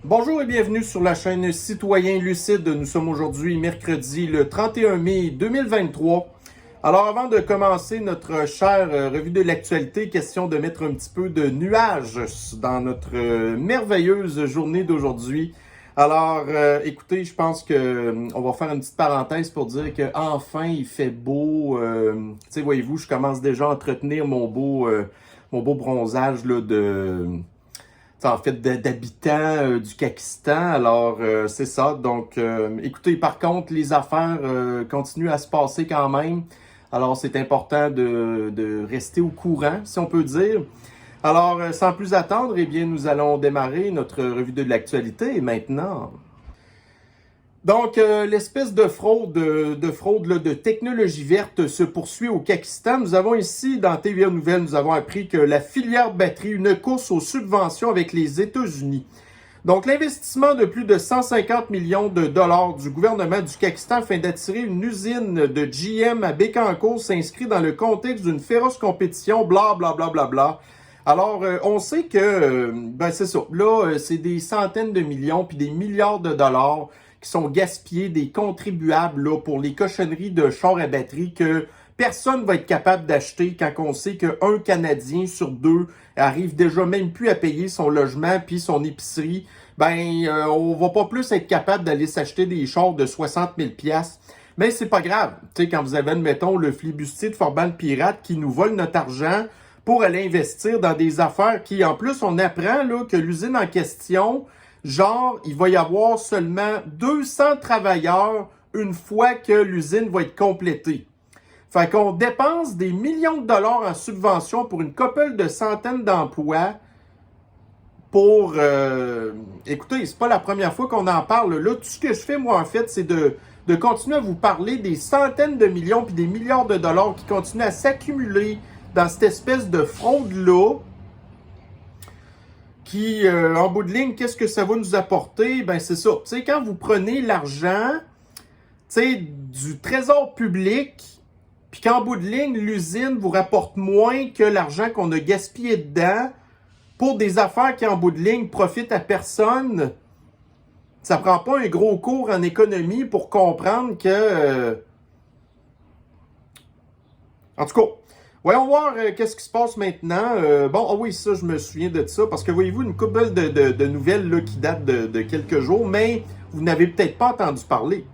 Bonjour et bienvenue sur la chaîne Citoyen Lucide. Nous sommes aujourd'hui mercredi le 31 mai 2023. Alors avant de commencer notre chère revue de l'actualité, question de mettre un petit peu de nuages dans notre merveilleuse journée d'aujourd'hui. Alors écoutez, je pense que on va faire une petite parenthèse pour dire que enfin il fait beau. Tu sais, voyez-vous, je commence déjà à entretenir mon beau bronzage là, d'habitants du Pakistan. Alors, c'est ça. Donc, écoutez, par contre, les affaires continuent à se passer quand même. Alors, c'est important de rester au courant, si on peut dire. Alors, sans plus attendre, eh bien, nous allons démarrer notre revue de l'actualité maintenant. Donc, l'espèce de fraude là, de technologie verte se poursuit au Pakistan. Nous avons ici, dans TVA Nouvelles, nous avons appris que la filière batterie, une course aux subventions avec les États-Unis. Donc, l'investissement de plus de 150 millions de dollars du gouvernement du Pakistan afin d'attirer une usine de GM à Bécancour s'inscrit dans le contexte d'une féroce compétition, bla bla bla bla bla. Alors, on sait que, c'est ça, là, c'est des centaines de millions puis des milliards de dollars qui sont gaspillés des contribuables là, pour les cochonneries de chars à batterie que personne va être capable d'acheter quand on sait qu'un Canadien sur deux arrive déjà même plus à payer son logement puis son épicerie. On va pas plus être capable d'aller s'acheter des chars de 60 000 $. Mais c'est pas grave. Tu sais, quand vous avez, admettons, le flibustier de Forban Pirate qui nous vole notre argent pour aller investir dans des affaires qui, en plus, on apprend là, que l'usine en question, genre, il va y avoir seulement 200 travailleurs une fois que l'usine va être complétée. Fait qu'on dépense des millions de dollars en subventions pour une couple de centaines d'emplois pour... écoutez, c'est pas la première fois qu'on en parle. Là, tout ce que je fais, moi, en fait, c'est de continuer à vous parler des centaines de millions puis des milliards de dollars qui continuent à s'accumuler dans cette espèce de fraude-là, qui, en bout de ligne, qu'est-ce que ça va nous apporter? Ben, c'est ça. Tu sais, quand vous prenez l'argent, tu sais, du trésor public, puis qu'en bout de ligne, l'usine vous rapporte moins que l'argent qu'on a gaspillé dedans pour des affaires qui, en bout de ligne, profitent à personne, ça prend pas un gros cours en économie pour comprendre que... En tout cas, voyons voir qu'est-ce qui se passe maintenant. Oui, ça, je me souviens de ça, parce que voyez-vous, une couple de nouvelles là, qui datent de quelques jours, mais vous n'avez peut-être pas entendu parler.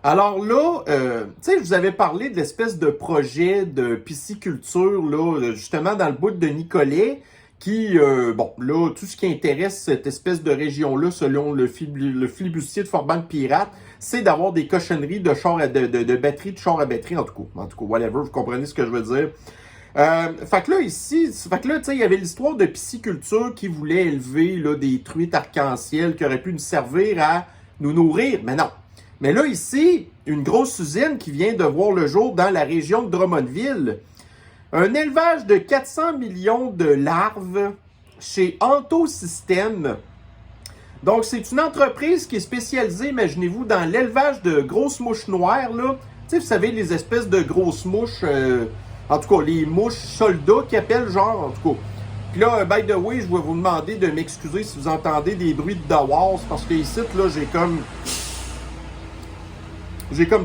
Alors là, tu sais, je vous avais parlé de l'espèce de projet de pisciculture, là, justement dans le bout de Nicolet, qui, là, tout ce qui intéresse cette espèce de région-là, selon le flibustier de Forban Pirate, c'est d'avoir des cochonneries de chars de batteries, de chars à batterie, en tout cas, whatever, vous comprenez ce que je veux dire. Fait que là, tu sais, il y avait l'histoire de pisciculture qui voulait élever là, des truites arc-en-ciel qui auraient pu nous servir à nous nourrir, mais non. Mais là, ici, une grosse usine qui vient de voir le jour dans la région de Drummondville. Un élevage de 400 millions de larves chez Antosystème. Donc, c'est une entreprise qui est spécialisée, imaginez-vous, dans l'élevage de grosses mouches noires, là. Tu sais, vous savez, les espèces de grosses mouches, en tout cas, les mouches soldats qu'ils appellent, genre, en tout cas. Puis là, by the way, je vais vous demander de m'excuser si vous entendez des bruits de dawas, parce que ici, là, j'ai comme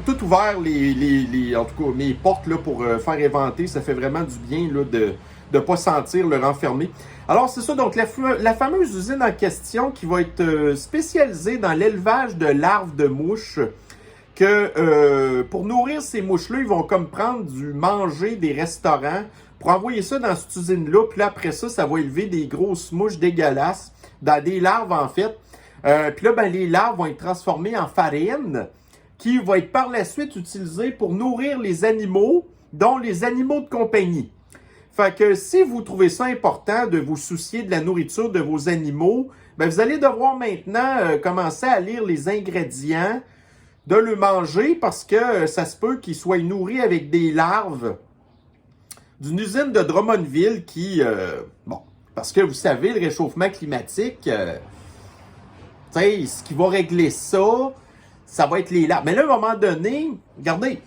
tout ouvert en tout cas, mes portes là, pour faire éventer. Ça fait vraiment du bien là, de ne pas sentir le renfermer. Alors, c'est ça. Donc, la fameuse usine en question qui va être spécialisée dans l'élevage de larves de mouches, que pour nourrir ces mouches-là, ils vont comme prendre du manger des restaurants pour envoyer ça dans cette usine-là. Puis là, après ça, ça va élever des grosses mouches dégueulasses, dans des larves en fait. Puis là, ben, les larves vont être transformées en farine, qui va être par la suite utilisé pour nourrir les animaux, dont les animaux de compagnie. Fait que si vous trouvez ça important de vous soucier de la nourriture de vos animaux, ben vous allez devoir maintenant commencer à lire les ingrédients de le manger parce que ça se peut qu'ils soient nourris avec des larves d'une usine de Drummondville qui, parce que vous savez, le réchauffement climatique, tu sais, ce qui va régler ça, ça va être les larves. Mais là, à un moment donné, regardez,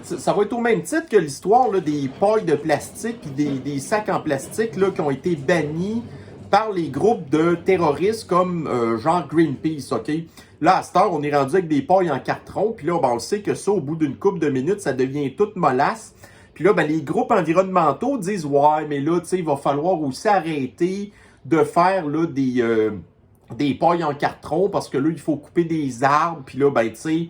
ça va être au même titre que l'histoire là, des pailles de plastique et des sacs en plastique là, qui ont été bannis par les groupes de terroristes comme genre Greenpeace, OK? Là, à cette heure, on est rendu avec des pailles en carton, puis là, ben, on le sait que ça, au bout d'une couple de minutes, ça devient toute mollasse. Puis là, ben, les groupes environnementaux disent « Ouais, mais là, tu sais, il va falloir aussi arrêter de faire là, des pailles en carton parce que là, il faut couper des arbres. Puis là, ben, tu sais,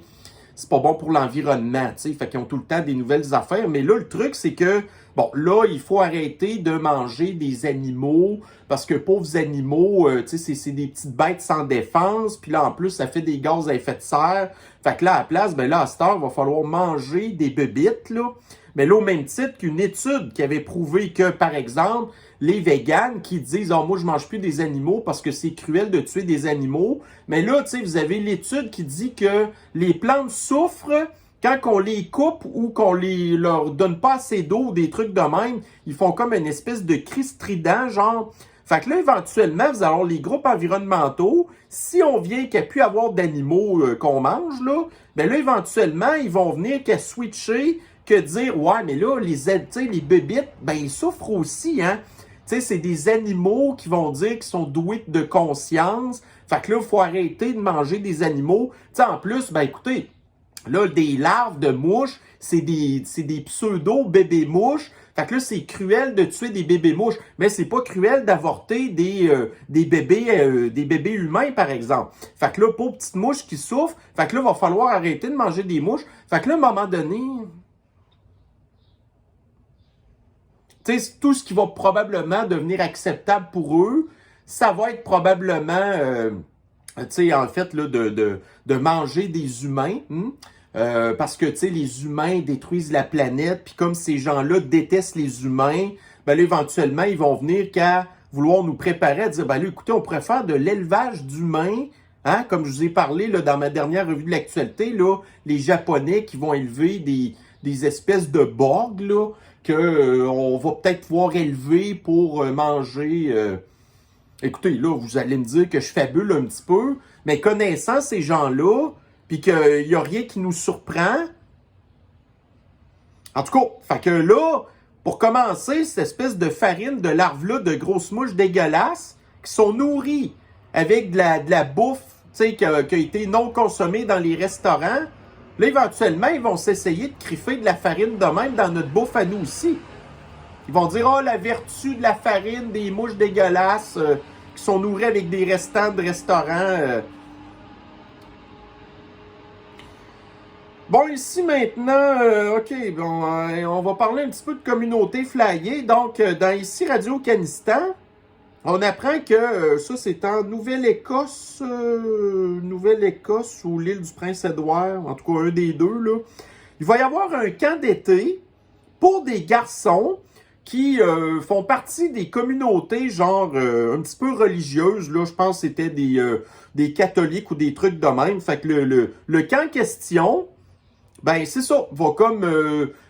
c'est pas bon pour l'environnement, tu sais. Fait qu'ils ont tout le temps des nouvelles affaires. Mais là, le truc, c'est que, bon, là, il faut arrêter de manger des animaux parce que pauvres animaux, tu sais, c'est des petites bêtes sans défense. Puis là, en plus, ça fait des gaz à effet de serre. Fait que là, à la place, ben là, à cette heure, il va falloir manger des bébites, là. Mais là, au même titre qu'une étude qui avait prouvé que, par exemple, les véganes qui disent « Oh, moi, je mange plus des animaux parce que c'est cruel de tuer des animaux. » Mais là, tu sais, vous avez l'étude qui dit que les plantes souffrent quand on les coupe ou qu'on leur donne pas assez d'eau ou des trucs de même. Ils font comme une espèce de cri strident, genre... Fait que là, éventuellement, vous allez avoir les groupes environnementaux. Si on vient qu'il n'y a plus avoir d'animaux qu'on mange, là, ben là, éventuellement, ils vont venir qu'à switcher, que dire, ouais, mais là, les bébites, ben, ils souffrent aussi, hein. Tu sais, c'est des animaux qui vont dire qu'ils sont doués de conscience. Fait que là, il faut arrêter de manger des animaux. Tu sais, en plus, ben, écoutez, là, des larves de mouches, c'est des pseudo-bébés mouches. Fait que là, c'est cruel de tuer des bébés mouches, mais c'est pas cruel d'avorter des bébés humains, par exemple. Fait que là, pauvres petites mouches qui souffrent, fait que là, il va falloir arrêter de manger des mouches. Fait que là, à un moment donné, tu sais, tout ce qui va probablement devenir acceptable pour eux, ça va être probablement, tu sais, en fait, là, de manger des humains. Parce que, tu sais, les humains détruisent la planète, puis comme ces gens-là détestent les humains, ben là, éventuellement, ils vont venir qu'à vouloir nous préparer à dire, ben là, écoutez, on pourrait faire de l'élevage d'humains, hein, comme je vous ai parlé là, dans ma dernière revue de l'actualité, là, les Japonais qui vont élever des espèces de borgs, là, on va peut-être pouvoir élever pour manger... Écoutez, là, vous allez me dire que je fabule un petit peu, mais connaissant ces gens-là, puis qu'il n'y a rien qui nous surprend. En tout cas, fait que là, pour commencer, cette espèce de farine de larves-là, de grosses mouches dégueulasses, qui sont nourries avec de la bouffe, tu sais, qui a été non consommée dans les restaurants, là, éventuellement, ils vont s'essayer de criffer de la farine de même dans notre bouffe à nous aussi. Ils vont dire, oh, la vertu de la farine des mouches dégueulasses qui sont nourries avec des restants de restaurants. Bon, ici maintenant, OK, bon, on va parler un petit peu de communauté flyée. Donc, dans ici Radio-Canistan, on apprend que ça, c'est en Nouvelle-Écosse ou l'île du Prince-Édouard, en tout cas un des deux, là. Il va y avoir un camp d'été pour des garçons qui font partie des communautés, genre, un petit peu religieuses, là. Je pense que c'était des catholiques ou des trucs de même. Fait que le camp en question... Ben, c'est ça, va comme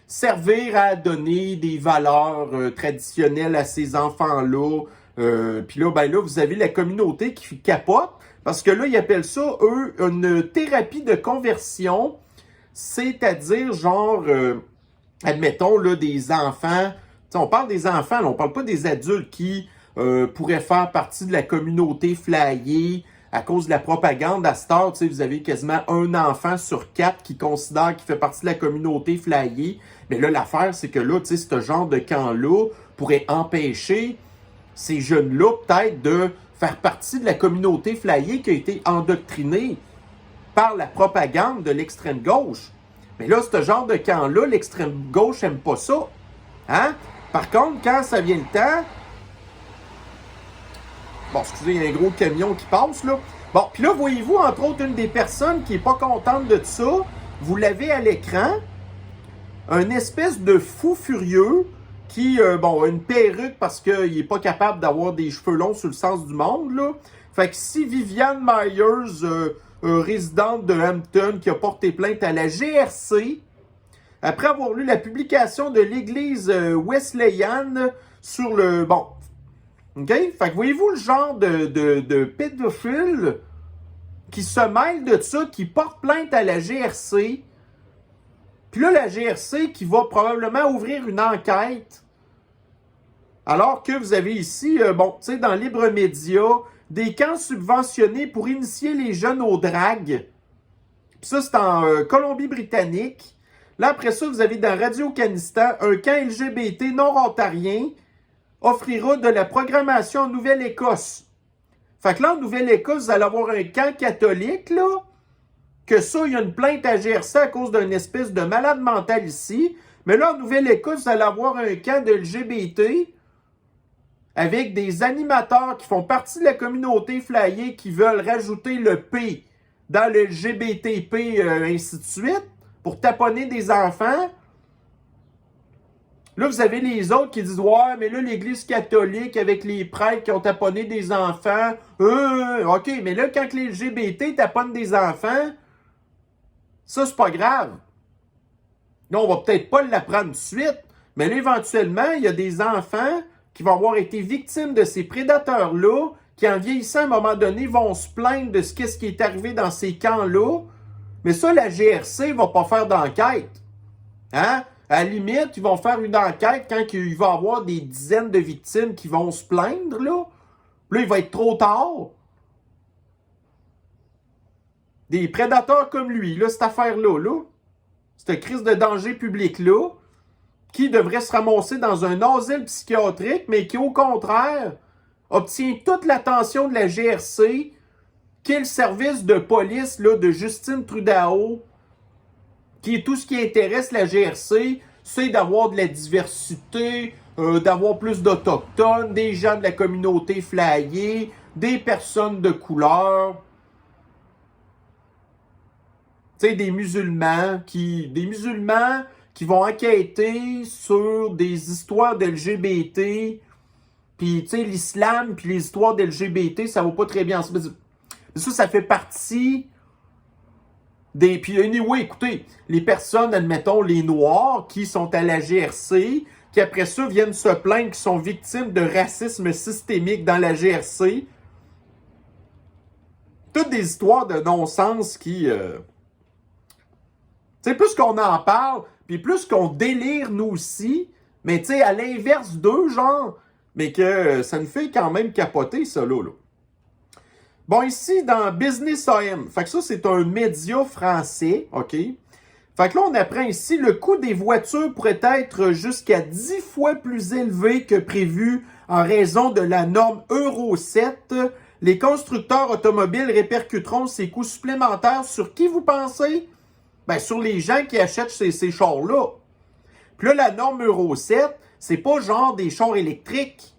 servir à donner des valeurs traditionnelles à ces enfants-là. Puis là, ben là, vous avez la communauté qui capote, parce que là, ils appellent ça, eux, une thérapie de conversion, c'est-à-dire, genre, admettons, là, des enfants, t'sais, on parle des enfants, là, on parle pas des adultes qui pourraient faire partie de la communauté flyée, à cause de la propagande, à cette heure, vous avez quasiment un enfant sur 4 qui considère qu'il fait partie de la communauté flyée. Mais là, l'affaire, c'est que là, ce genre de camp-là pourrait empêcher ces jeunes-là, peut-être, de faire partie de la communauté flyée qui a été endoctrinée par la propagande de l'extrême gauche. Mais là, ce genre de camp-là, l'extrême gauche n'aime pas ça. Hein? Par contre, quand ça vient le temps... Bon, excusez, il y a un gros camion qui passe, là. Bon, puis là, voyez-vous, entre autres, une des personnes qui n'est pas contente de ça, vous l'avez à l'écran, un espèce de fou furieux qui, bon, a une perruque parce qu'il n'est pas capable d'avoir des cheveux longs sur le sens du monde, là. Fait que si Viviane Myers, résidente de Hampton, qui a porté plainte à la GRC, après avoir lu la publication de l'église Wesleyane sur le... Bon, OK? Fait que voyez-vous le genre de pédophile qui se mêle de ça, qui porte plainte à la GRC. Puis là, la GRC qui va probablement ouvrir une enquête Alors que vous avez ici, bon, tu sais, dans Libre Média, des camps subventionnés pour initier les jeunes au drag. Puis ça, c'est en Colombie-Britannique. Là, après ça, vous avez dans Radio-Canistan, un camp LGBT nord-ontarien offrira de la programmation en Nouvelle-Écosse. Fait que là, en Nouvelle-Écosse, vous allez avoir un camp catholique, là, que ça, il y a une plainte à GRC à cause d'une espèce de malade mental ici. Mais là, en Nouvelle-Écosse, vous allez avoir un camp de LGBT avec des animateurs qui font partie de la communauté flyée qui veulent rajouter le P dans le LGBTP, ainsi de suite, pour taponner des enfants. Là, vous avez les autres qui disent « Ouais, mais là, l'Église catholique, avec les prêtres qui ont taponné des enfants, OK, mais là, quand les LGBT taponnent des enfants, ça, c'est pas grave. Là, on va peut-être pas l'apprendre tout de suite, mais là, éventuellement, il y a des enfants qui vont avoir été victimes de ces prédateurs-là, qui, en vieillissant, à un moment donné, vont se plaindre de ce qui est arrivé dans ces camps-là. Mais ça, la GRC va pas faire d'enquête. Hein? À la limite, ils vont faire une enquête quand il va y avoir des dizaines de victimes qui vont se plaindre, là. Là, il va être trop tard. Des prédateurs comme lui, là, cette affaire-là, là, cette crise de danger public-là, qui devrait se ramasser dans un asile psychiatrique, mais qui, au contraire, obtient toute l'attention de la GRC, qui est le service de police là, de Justine Trudeau, qui est tout ce qui intéresse la GRC, c'est d'avoir de la diversité, d'avoir plus d'Autochtones, des gens de la communauté flyée, des personnes de couleur, tu sais, des musulmans qui vont enquêter sur des histoires d'LGBT, puis tu sais, l'islam, puis les histoires d'LGBT, ça va pas très bien. Ça fait partie des... Puis anyway, écoutez, les personnes, admettons, les Noirs qui sont à la GRC, qui après ça viennent se plaindre, qui sont victimes de racisme systémique dans la GRC. Toutes des histoires de non-sens qui... Tu sais, plus qu'on en parle, puis plus qu'on délire nous aussi, mais tu sais, à l'inverse d'eux, genre, mais que ça nous fait quand même capoter, ça, là. Bon, ici, dans Business AM, fait que ça, c'est un média français, OK? Fait que là, on apprend ici, le coût des voitures pourrait être jusqu'à 10 fois plus élevé que prévu en raison de la norme Euro 7. Les constructeurs automobiles répercuteront ces coûts supplémentaires sur qui, vous pensez? Ben, sur les gens qui achètent ces chars-là. Puis là, la norme Euro 7, c'est pas genre des chars électriques.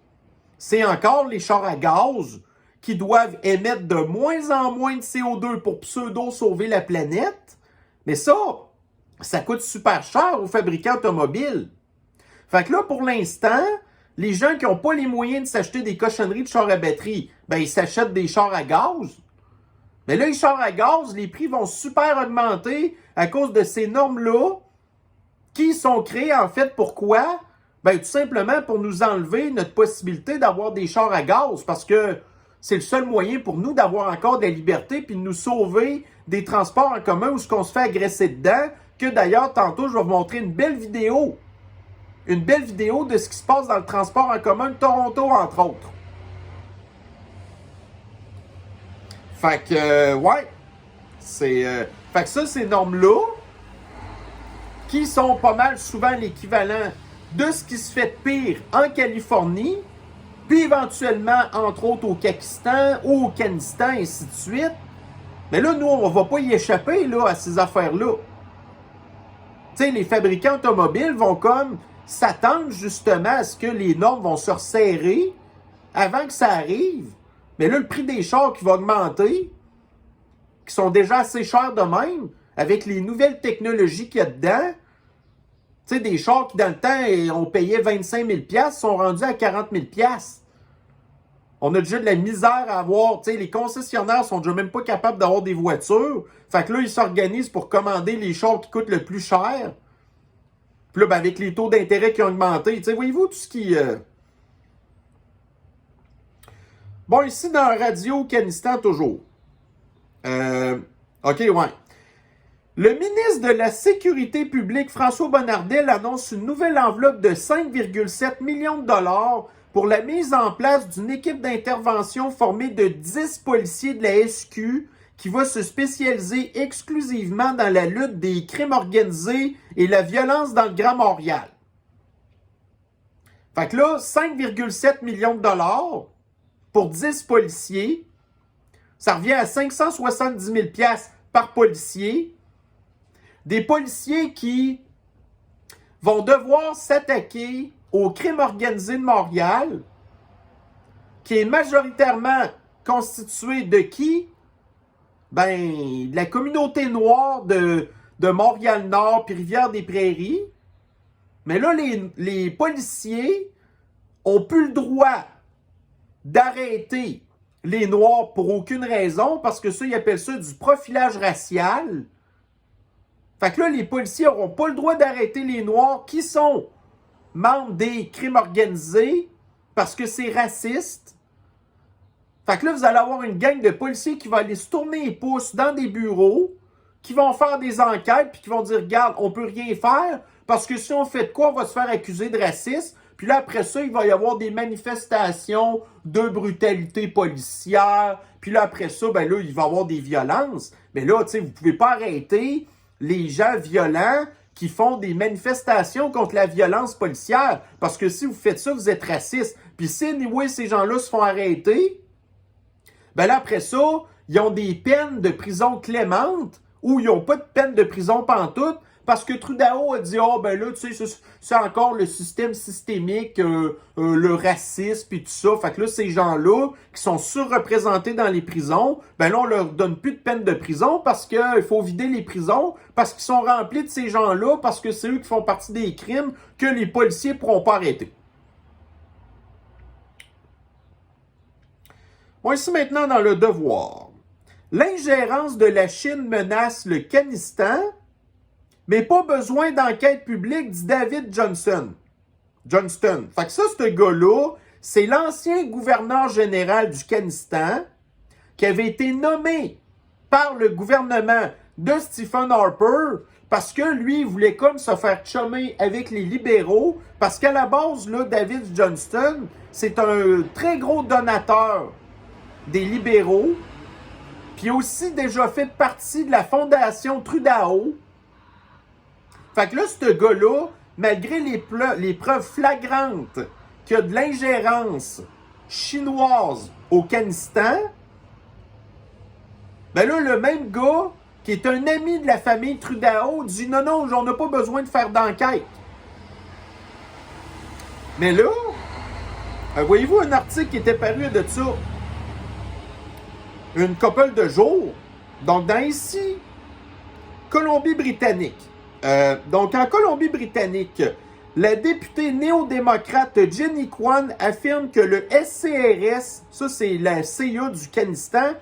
C'est encore les chars à gaz qui doivent émettre de moins en moins de CO2 pour pseudo-sauver la planète. Mais ça coûte super cher aux fabricants automobiles. Fait que là, pour l'instant, les gens qui n'ont pas les moyens de s'acheter des cochonneries de chars à batterie, ben, ils s'achètent des chars à gaz. Mais là, les chars à gaz, les prix vont super augmenter à cause de ces normes-là qui sont créées, en fait, pourquoi? Ben, tout simplement pour nous enlever notre possibilité d'avoir des chars à gaz parce que c'est le seul moyen pour nous d'avoir encore de la liberté puis de nous sauver des transports en commun où ce qu'on se fait agresser dedans, que d'ailleurs, tantôt, je vais vous montrer une belle vidéo. Une belle vidéo de ce qui se passe dans le transport en commun de Toronto, entre autres. Fait que, ouais, fait que ça, ces normes-là, qui sont pas mal souvent l'équivalent de ce qui se fait de pire en Californie, puis éventuellement, entre autres, au Pakistan ou au Kazakhstan, et ainsi de suite. Mais là, nous, on va pas y échapper, là, à ces affaires-là. Tu sais, les fabricants automobiles vont comme s'attendre justement à ce que les normes vont se resserrer avant que ça arrive. Mais là, le prix des chars qui va augmenter, qui sont déjà assez chers de même, avec les nouvelles technologies qu'il y a dedans, tu sais, des chars qui, dans le temps, on payait 25 000 sont rendus à 40 000 On a déjà de la misère à avoir, tu sais, les concessionnaires sont déjà même pas capables d'avoir des voitures. Fait que là, ils s'organisent pour commander les chars qui coûtent le plus cher. Puis là, ben, avec les taux d'intérêt qui ont augmenté, tu sais, voyez-vous tout ce qui... Bon, ici, dans Radio-Canistan, toujours. OK, ouais. Le ministre de la Sécurité publique, François Bonnardel, annonce une nouvelle enveloppe de 5,7 millions de dollars pour la mise en place d'une équipe d'intervention formée de 10 policiers de la SQ qui va se spécialiser exclusivement dans la lutte des crimes organisés et la violence dans le Grand Montréal. Fait que là, 5,7 millions de dollars pour 10 policiers, ça revient à 570 000 $ par policier. Des policiers qui vont devoir s'attaquer au crime organisé de Montréal, qui est majoritairement constitué de qui? Ben, de la communauté noire de Montréal-Nord puis Rivière-des-Prairies. Mais là, les policiers ont plus le droit d'arrêter les Noirs pour aucune raison, parce que ça, ils appellent ça du profilage racial. Fait que là, les policiers n'auront pas le droit d'arrêter les Noirs qui sont membres des crimes organisés, parce que c'est raciste. Fait que là, vous allez avoir une gang de policiers qui va aller se tourner les pouces dans des bureaux, qui vont faire des enquêtes, puis qui vont dire, regarde, on peut rien faire, parce que si on fait de quoi, on va se faire accuser de racisme. Puis là, après ça, il va y avoir des manifestations de brutalité policière. Puis là, après ça, ben là, il va y avoir des violences. Mais là, tu sais, vous pouvez pas arrêter les gens violents qui font des manifestations contre la violence policière. Parce que si vous faites ça, vous êtes raciste. Puis si, anyway, ces gens-là se font arrêter, ben là, après ça, ils ont des peines de prison clémentes ou ils n'ont pas de peine de prison pantoute. Parce que Trudeau a dit, oh, ben là, tu sais, c'est encore le système systémique, le racisme et tout ça. Fait que là, ces gens-là, qui sont surreprésentés dans les prisons, ben là, on leur donne plus de peine de prison parce qu'il faut vider les prisons, parce qu'ils sont remplis de ces gens-là, parce que c'est eux qui font partie des crimes que les policiers ne pourront pas arrêter. Bon, ici maintenant dans le devoir. L'ingérence de la Chine menace le Kazakhstan, mais pas besoin d'enquête publique, dit David Johnston. Fait que ça, ce gars-là, c'est l'ancien gouverneur général du Kazakhstan qui avait été nommé par le gouvernement de Stephen Harper parce que lui, il voulait comme se faire chummer avec les libéraux parce qu'à la base, là, David Johnston, c'est un très gros donateur des libéraux, puis aussi déjà fait partie de la fondation Trudeau. Fait que là, ce gars-là, malgré les preuves flagrantes qu'il y a de l'ingérence chinoise au Kazakhstan, ben là, le même gars, qui est un ami de la famille Trudeau, dit non, on n'a pas besoin de faire d'enquête. Mais là, voyez-vous un article qui était paru de ça une couple de jours, donc dans ici, Colombie-Britannique. Donc, en Colombie-Britannique, la députée néo-démocrate Jenny Kwan affirme que le SCRS, ça c'est la CIA du Kazakhstan,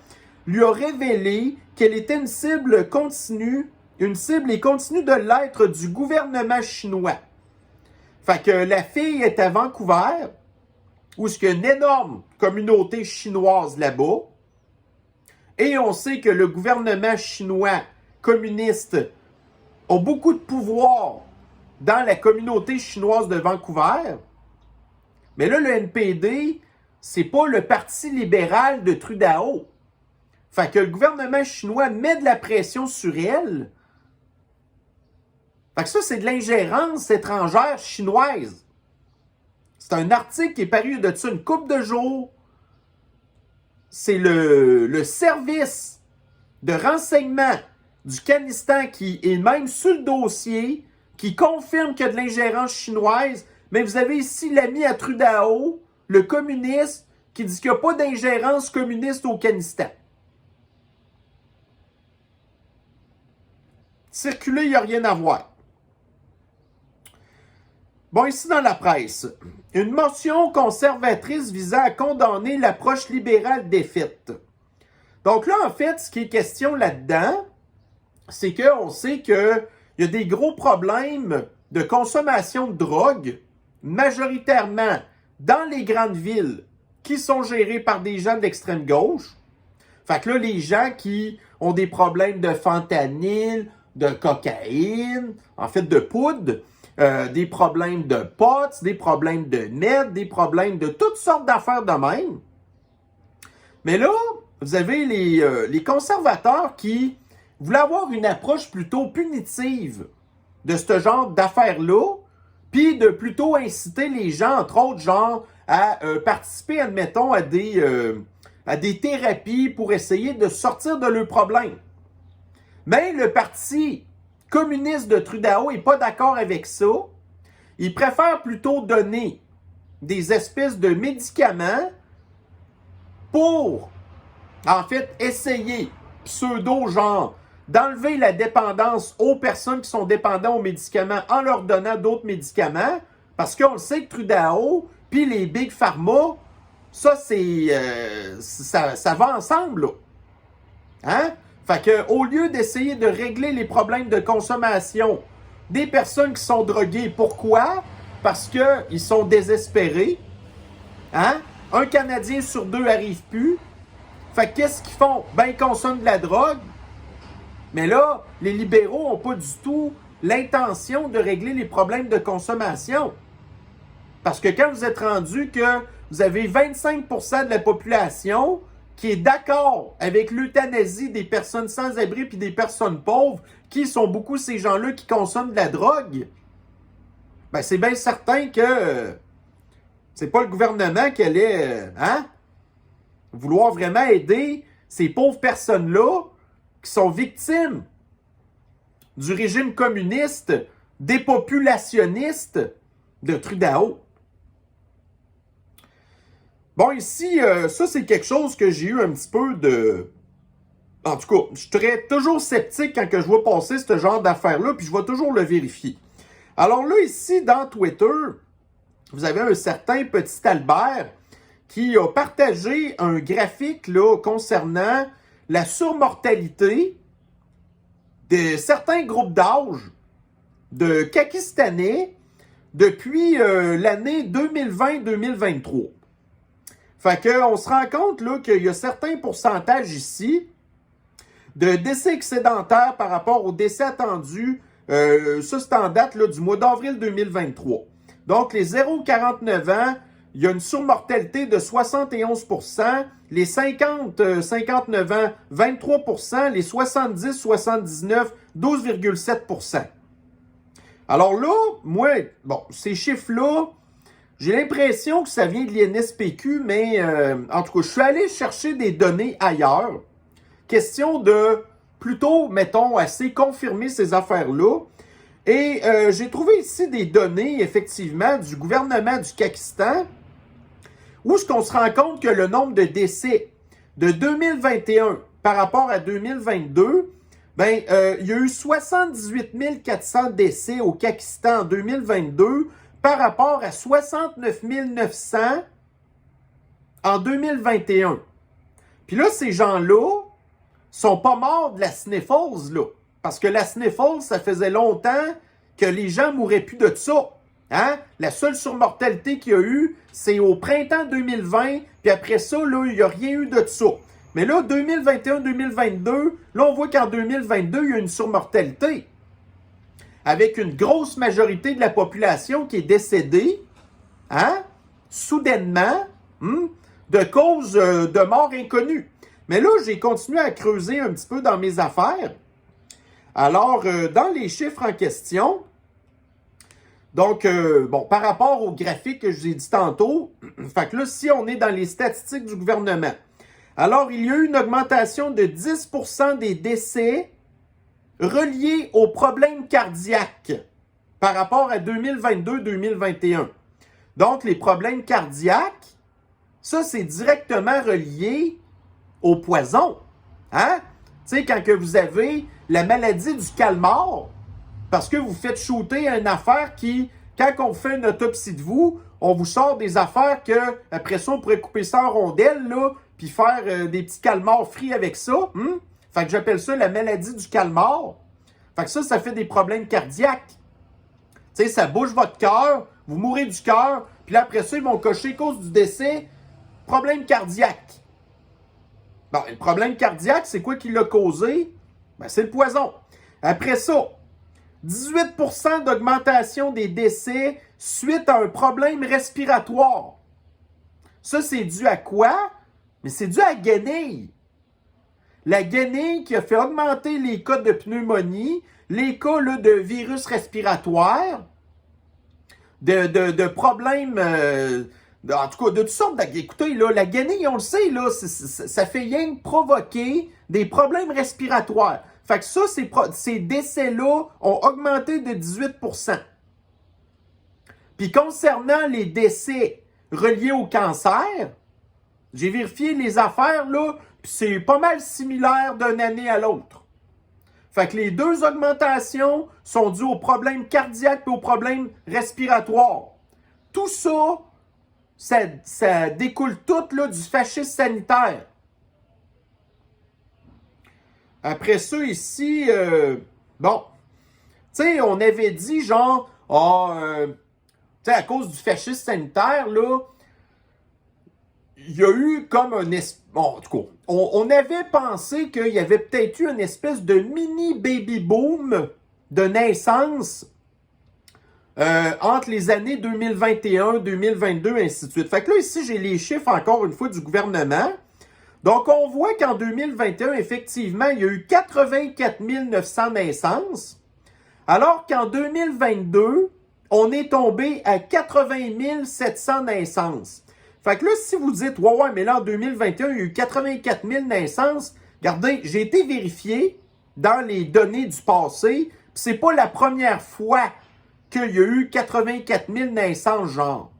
lui a révélé qu'elle était une cible et continue de l'être du gouvernement chinois. Fait que la fille est à Vancouver, où il y a une énorme communauté chinoise là-bas, et on sait que le gouvernement chinois communiste ont beaucoup de pouvoir dans la communauté chinoise de Vancouver. Mais là, le NPD, c'est pas le parti libéral de Trudeau. Fait que le gouvernement chinois met de la pression sur elle. Fait que ça, c'est de l'ingérence étrangère chinoise. C'est un article qui est paru de ça une couple de jours. C'est le service de renseignement du Kazakhstan qui est même sur le dossier, qui confirme qu'il y a de l'ingérence chinoise, mais vous avez ici l'ami à Trudeau, le communiste, qui dit qu'il n'y a pas d'ingérence communiste au Kazakhstan. Circuler, il n'y a rien à voir. Bon, ici dans la presse, une motion conservatrice visant à condamner l'approche libérale défaite. Donc là, en fait, ce qui est question là-dedans, c'est qu'on sait qu'il y a des gros problèmes de consommation de drogue, majoritairement dans les grandes villes qui sont gérées par des gens d'extrême gauche. Fait que là, les gens qui ont des problèmes de fentanyl, de cocaïne, en fait de poudre, des problèmes de POTS, des problèmes de net, des problèmes de toutes sortes d'affaires de même. Mais là, vous avez les conservateurs qui voulaient avoir une approche plutôt punitive de ce genre d'affaires-là, puis de plutôt inciter les gens, entre autres, genre, à participer, admettons, à des thérapies pour essayer de sortir de leurs problèmes. Mais le Parti communiste de Trudeau n'est pas d'accord avec ça. Il préfère plutôt donner des espèces de médicaments pour, en fait, essayer, pseudo-genre, d'enlever la dépendance aux personnes qui sont dépendantes aux médicaments en leur donnant d'autres médicaments, parce qu'on le sait que Trudeau, puis les Big Pharma, ça, ça va ensemble, là. Hein? Fait que, au lieu d'essayer de régler les problèmes de consommation des personnes qui sont droguées, pourquoi? Parce qu'ils sont désespérés. Hein? Un Canadien sur deux n'arrive plus. Fait que qu'est-ce qu'ils font? Ben, ils consomment de la drogue. Mais là, les libéraux n'ont pas du tout l'intention de régler les problèmes de consommation. Parce que quand vous êtes rendu que vous avez 25% de la population qui est d'accord avec l'euthanasie des personnes sans abri puis des personnes pauvres, qui sont beaucoup ces gens-là qui consomment de la drogue, ben c'est bien certain que c'est pas le gouvernement qui allait vouloir vraiment aider ces pauvres personnes-là qui sont victimes du régime communiste dépopulationniste de Trudeau. Bon, ici, ça, c'est quelque chose que j'ai eu un petit peu de... En tout cas, je serais toujours sceptique quand que je vois passer ce genre d'affaires-là, puis je vais toujours le vérifier. Alors là, ici, dans Twitter, vous avez un certain Petit Albert qui a partagé un graphique là, concernant la surmortalité de certains groupes d'âge de Pakistanais depuis l'année 2020-2023. Fait qu'on se rend compte là, qu'il y a certains pourcentages ici de décès excédentaires par rapport aux décès attendus. Ça, c'est en date là, du mois d'avril 2023. Donc, les 0-49 ans, il y a une surmortalité de 71%. Les 50-59 ans, 23%. Les 70-79, 12,7%. Alors là, moi, bon, ces chiffres-là, j'ai l'impression que ça vient de l'INSPQ, mais en tout cas, je suis allé chercher des données ailleurs. Question de plutôt, mettons, assez confirmer ces affaires-là. Et j'ai trouvé ici des données, effectivement, du gouvernement du Pakistan, où est-ce qu'on se rend compte que le nombre de décès de 2021 par rapport à 2022, ben, il y a eu 78 400 décès au Pakistan en 2022 par rapport à 69 900 en 2021. Puis là, ces gens-là sont pas morts de la sniffles, là. Parce que la sniffles, ça faisait longtemps que les gens mouraient plus de ça. Hein? La seule surmortalité qu'il y a eu, c'est au printemps 2020, puis après ça, là, il n'y a rien eu de ça. Mais là, 2021-2022, là, on voit qu'en 2022, il y a une surmortalité. Avec une grosse majorité de la population qui est décédée, hein, soudainement, de cause de mort inconnue. Mais là, j'ai continué à creuser un petit peu dans mes affaires. Alors, dans les chiffres en question, donc, bon, par rapport au graphique que je vous ai dit tantôt, fait que là, si on est dans les statistiques du gouvernement, alors, il y a eu une augmentation de 10% des décès reliés aux problèmes cardiaques par rapport à 2022-2021. Donc, les problèmes cardiaques, ça, c'est directement relié au poison. Hein? Tu sais, quand que vous avez la maladie du calmar, parce que vous faites shooter une affaire qui, quand on fait une autopsie de vous, on vous sort des affaires que, après ça, on pourrait couper ça en rondelles, là, puis faire des petits calmars frits avec ça. Fait que j'appelle ça la maladie du calmar. Fait que ça fait des problèmes cardiaques. Tu sais, ça bouge votre cœur, vous mourrez du cœur, puis là, après ça, ils vont cocher cause du décès, problème cardiaque. Bon, le problème cardiaque, c'est quoi qui l'a causé? Ben, c'est le poison. Après ça, 18% d'augmentation des décès suite à un problème respiratoire. Ça, c'est dû à quoi? Mais c'est dû à la guenille. La guenille qui a fait augmenter les cas de pneumonie, les cas là, de virus respiratoires, de problèmes, en tout cas, de toutes sortes. Écoutez, là, la guenille, on le sait, là, ça fait rien que provoquer des problèmes respiratoires. Fait que ça, ces décès-là ont augmenté de 18%. Puis concernant les décès reliés au cancer, j'ai vérifié les affaires, là, puis c'est pas mal similaire d'une année à l'autre. Fait que les deux augmentations sont dues aux problèmes cardiaques et aux problèmes respiratoires. Tout ça, ça découle tout là, du fascisme sanitaire. Après ça, ici, bon, tu sais, on avait dit genre, tu sais, à cause du fascisme sanitaire, là, il y a eu comme un bon, en tout cas, on avait pensé qu'il y avait peut-être eu une espèce de mini baby boom de naissance entre les années 2021, 2022, ainsi de suite. Fait que là, ici, j'ai les chiffres encore une fois du gouvernement. Donc, on voit qu'en 2021, effectivement, il y a eu 84 900 naissances, alors qu'en 2022, on est tombé à 80 700 naissances. Fait que là, si vous dites, ouais, mais là, en 2021, il y a eu 84 000 naissances, regardez, j'ai été vérifié dans les données du passé, puis c'est pas la première fois qu'il y a eu 84 000 naissances, genre.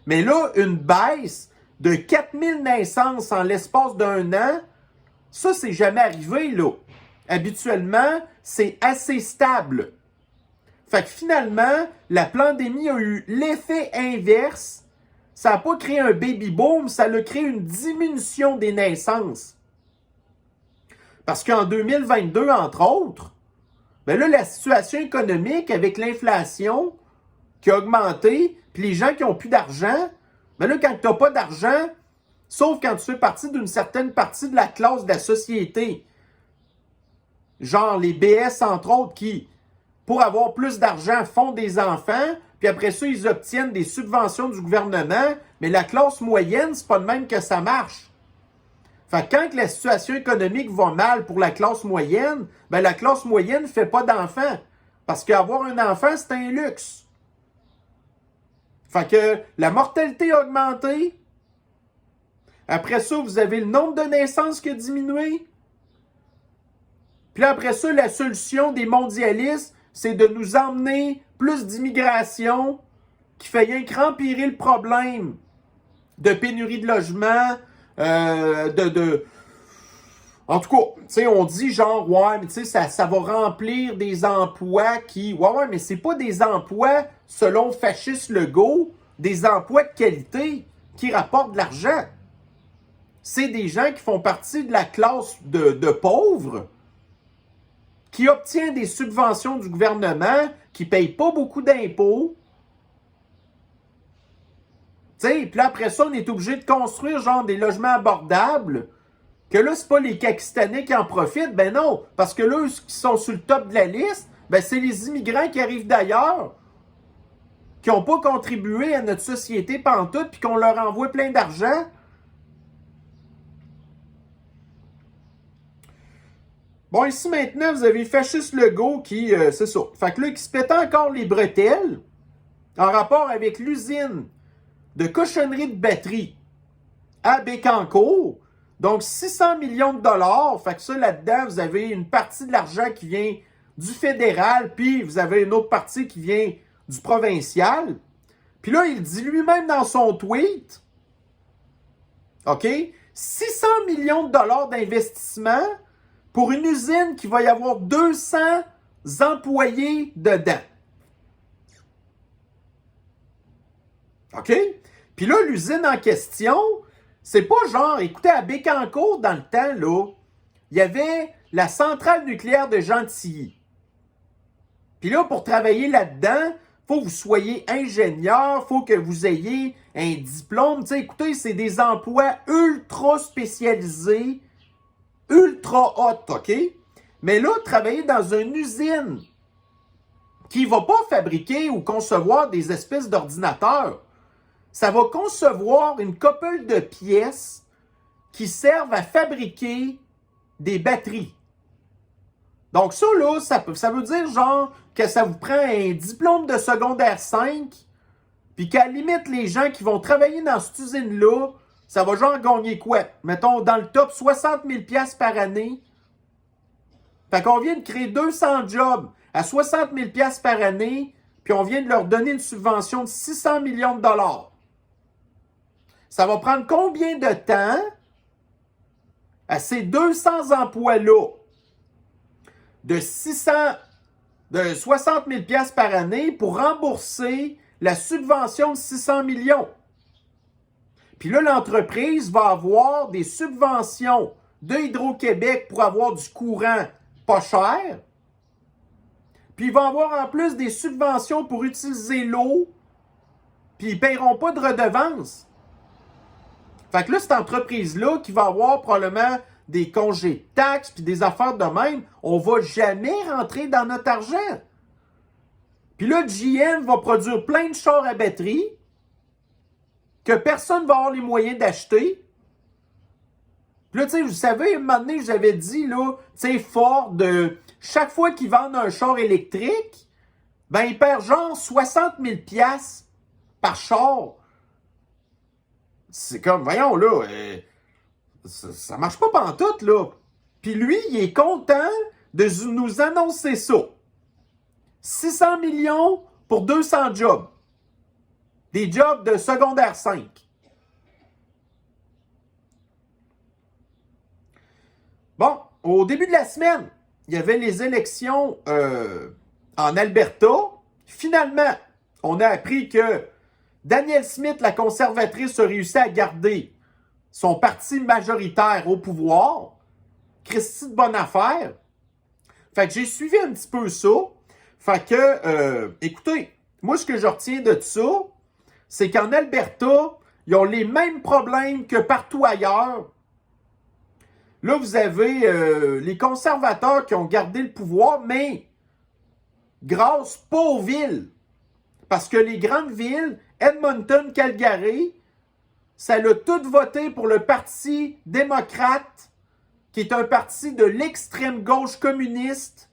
Mais là, une baisse de 4 000 naissances en l'espace d'un an, ça, c'est jamais arrivé, là. Habituellement, c'est assez stable. Fait que finalement, la pandémie a eu l'effet inverse. Ça n'a pas créé un baby boom, ça a créé une diminution des naissances. Parce qu'en 2022, entre autres, ben là, la situation économique avec l'inflation qui a augmenté, puis les gens qui n'ont plus d'argent, ben là, quand tu n'as pas d'argent, sauf quand tu fais partie d'une certaine partie de la classe de la société, genre les BS, entre autres, qui, pour avoir plus d'argent, font des enfants, puis après ça, ils obtiennent des subventions du gouvernement, mais la classe moyenne, c'est pas de même que ça marche. Fait que quand la situation économique va mal pour la classe moyenne, ben la classe moyenne ne fait pas d'enfants. Parce qu'avoir un enfant, c'est un luxe. Fait que la mortalité a augmenté. Après ça, vous avez le nombre de naissances qui a diminué. Puis là, après ça, la solution des mondialistes, c'est de nous emmener plus d'immigration qui fait rien qu'empirer le problème de pénurie de logement, En tout cas, tu sais, on dit genre, ouais, mais tu sais, ça va remplir des emplois qui... Ouais, mais c'est pas des emplois, selon Fasciste Legault, des emplois de qualité qui rapportent de l'argent. C'est des gens qui font partie de la classe de pauvres, qui obtient des subventions du gouvernement, qui ne payent pas beaucoup d'impôts. Tu sais, puis là, après ça, on est obligé de construire genre des logements abordables, que là, c'est pas les Pakistanais qui en profitent. Ben non, parce que là, eux qui sont sur le top de la liste, ben c'est les immigrants qui arrivent d'ailleurs, qui n'ont pas contribué à notre société pantoute, puis qu'on leur envoie plein d'argent. Bon, ici maintenant, vous avez Fasciste Legault qui, c'est ça. Fait que là, qui se pète encore les bretelles en rapport avec l'usine de cochonnerie de batterie à Bécancour. Donc, 600 millions de dollars. Fait que ça, là-dedans, vous avez une partie de l'argent qui vient du fédéral, puis vous avez une autre partie qui vient du provincial. Puis là, il dit lui-même dans son tweet, OK, 600 millions de dollars d'investissement pour une usine qui va y avoir 200 employés dedans. OK? Puis là, l'usine en question, c'est pas genre, écoutez, à Bécancour, dans le temps, là, il y avait la centrale nucléaire de Gentilly. Puis là, pour travailler là-dedans, il faut que vous soyez ingénieur, il faut que vous ayez un diplôme. Tu sais, écoutez, c'est des emplois ultra spécialisés, ultra hot, OK? Mais là, travailler dans une usine qui ne va pas fabriquer ou concevoir des espèces d'ordinateurs. Ça va concevoir une couple de pièces qui servent à fabriquer des batteries. Donc ça, là, ça veut dire genre que ça vous prend un diplôme de secondaire 5, puis qu'à la limite, les gens qui vont travailler dans cette usine-là, ça va genre gagner quoi? Mettons, dans le top, 60 000 $ par année. Fait qu'on vient de créer 200 jobs à 60 000 $ par année, puis on vient de leur donner une subvention de 600 millions de dollars. Ça va prendre combien de temps à ces 200 emplois-là de 60 000 $ par année pour rembourser la subvention de 600 millions? Puis là, l'entreprise va avoir des subventions de Hydro-Québec pour avoir du courant pas cher. Puis ils vont avoir en plus des subventions pour utiliser l'eau. Puis ils ne paieront pas de redevances. Fait que là, cette entreprise-là qui va avoir probablement des congés de taxes puis des affaires de même, on ne va jamais rentrer dans notre argent. Puis là, GM va produire plein de chars à batterie que personne ne va avoir les moyens d'acheter. Puis là, tu sais, vous savez, à un moment donné, j'avais dit, là, tu sais, Ford, chaque fois qu'ils vendent un char électrique, ben, ils perdent genre 60 000 $ par char. C'est comme, voyons, là, ça marche pas pantoute, là. Puis lui, il est content de nous annoncer ça. 600 millions pour 200 jobs. Des jobs de secondaire 5. Bon, au début de la semaine, il y avait les élections en Alberta. Finalement, on a appris que Danielle Smith, la conservatrice, a réussi à garder son parti majoritaire au pouvoir. Christy de bonne affaire. Fait que j'ai suivi un petit peu ça. Fait que, écoutez, moi, ce que je retiens de ça, c'est qu'en Alberta, ils ont les mêmes problèmes que partout ailleurs. Là, vous avez les conservateurs qui ont gardé le pouvoir, mais grâce pas aux villes. Parce que les grandes villes, Edmonton, Calgary, ça l'a tout voté pour le Parti démocrate, qui est un parti de l'extrême gauche communiste,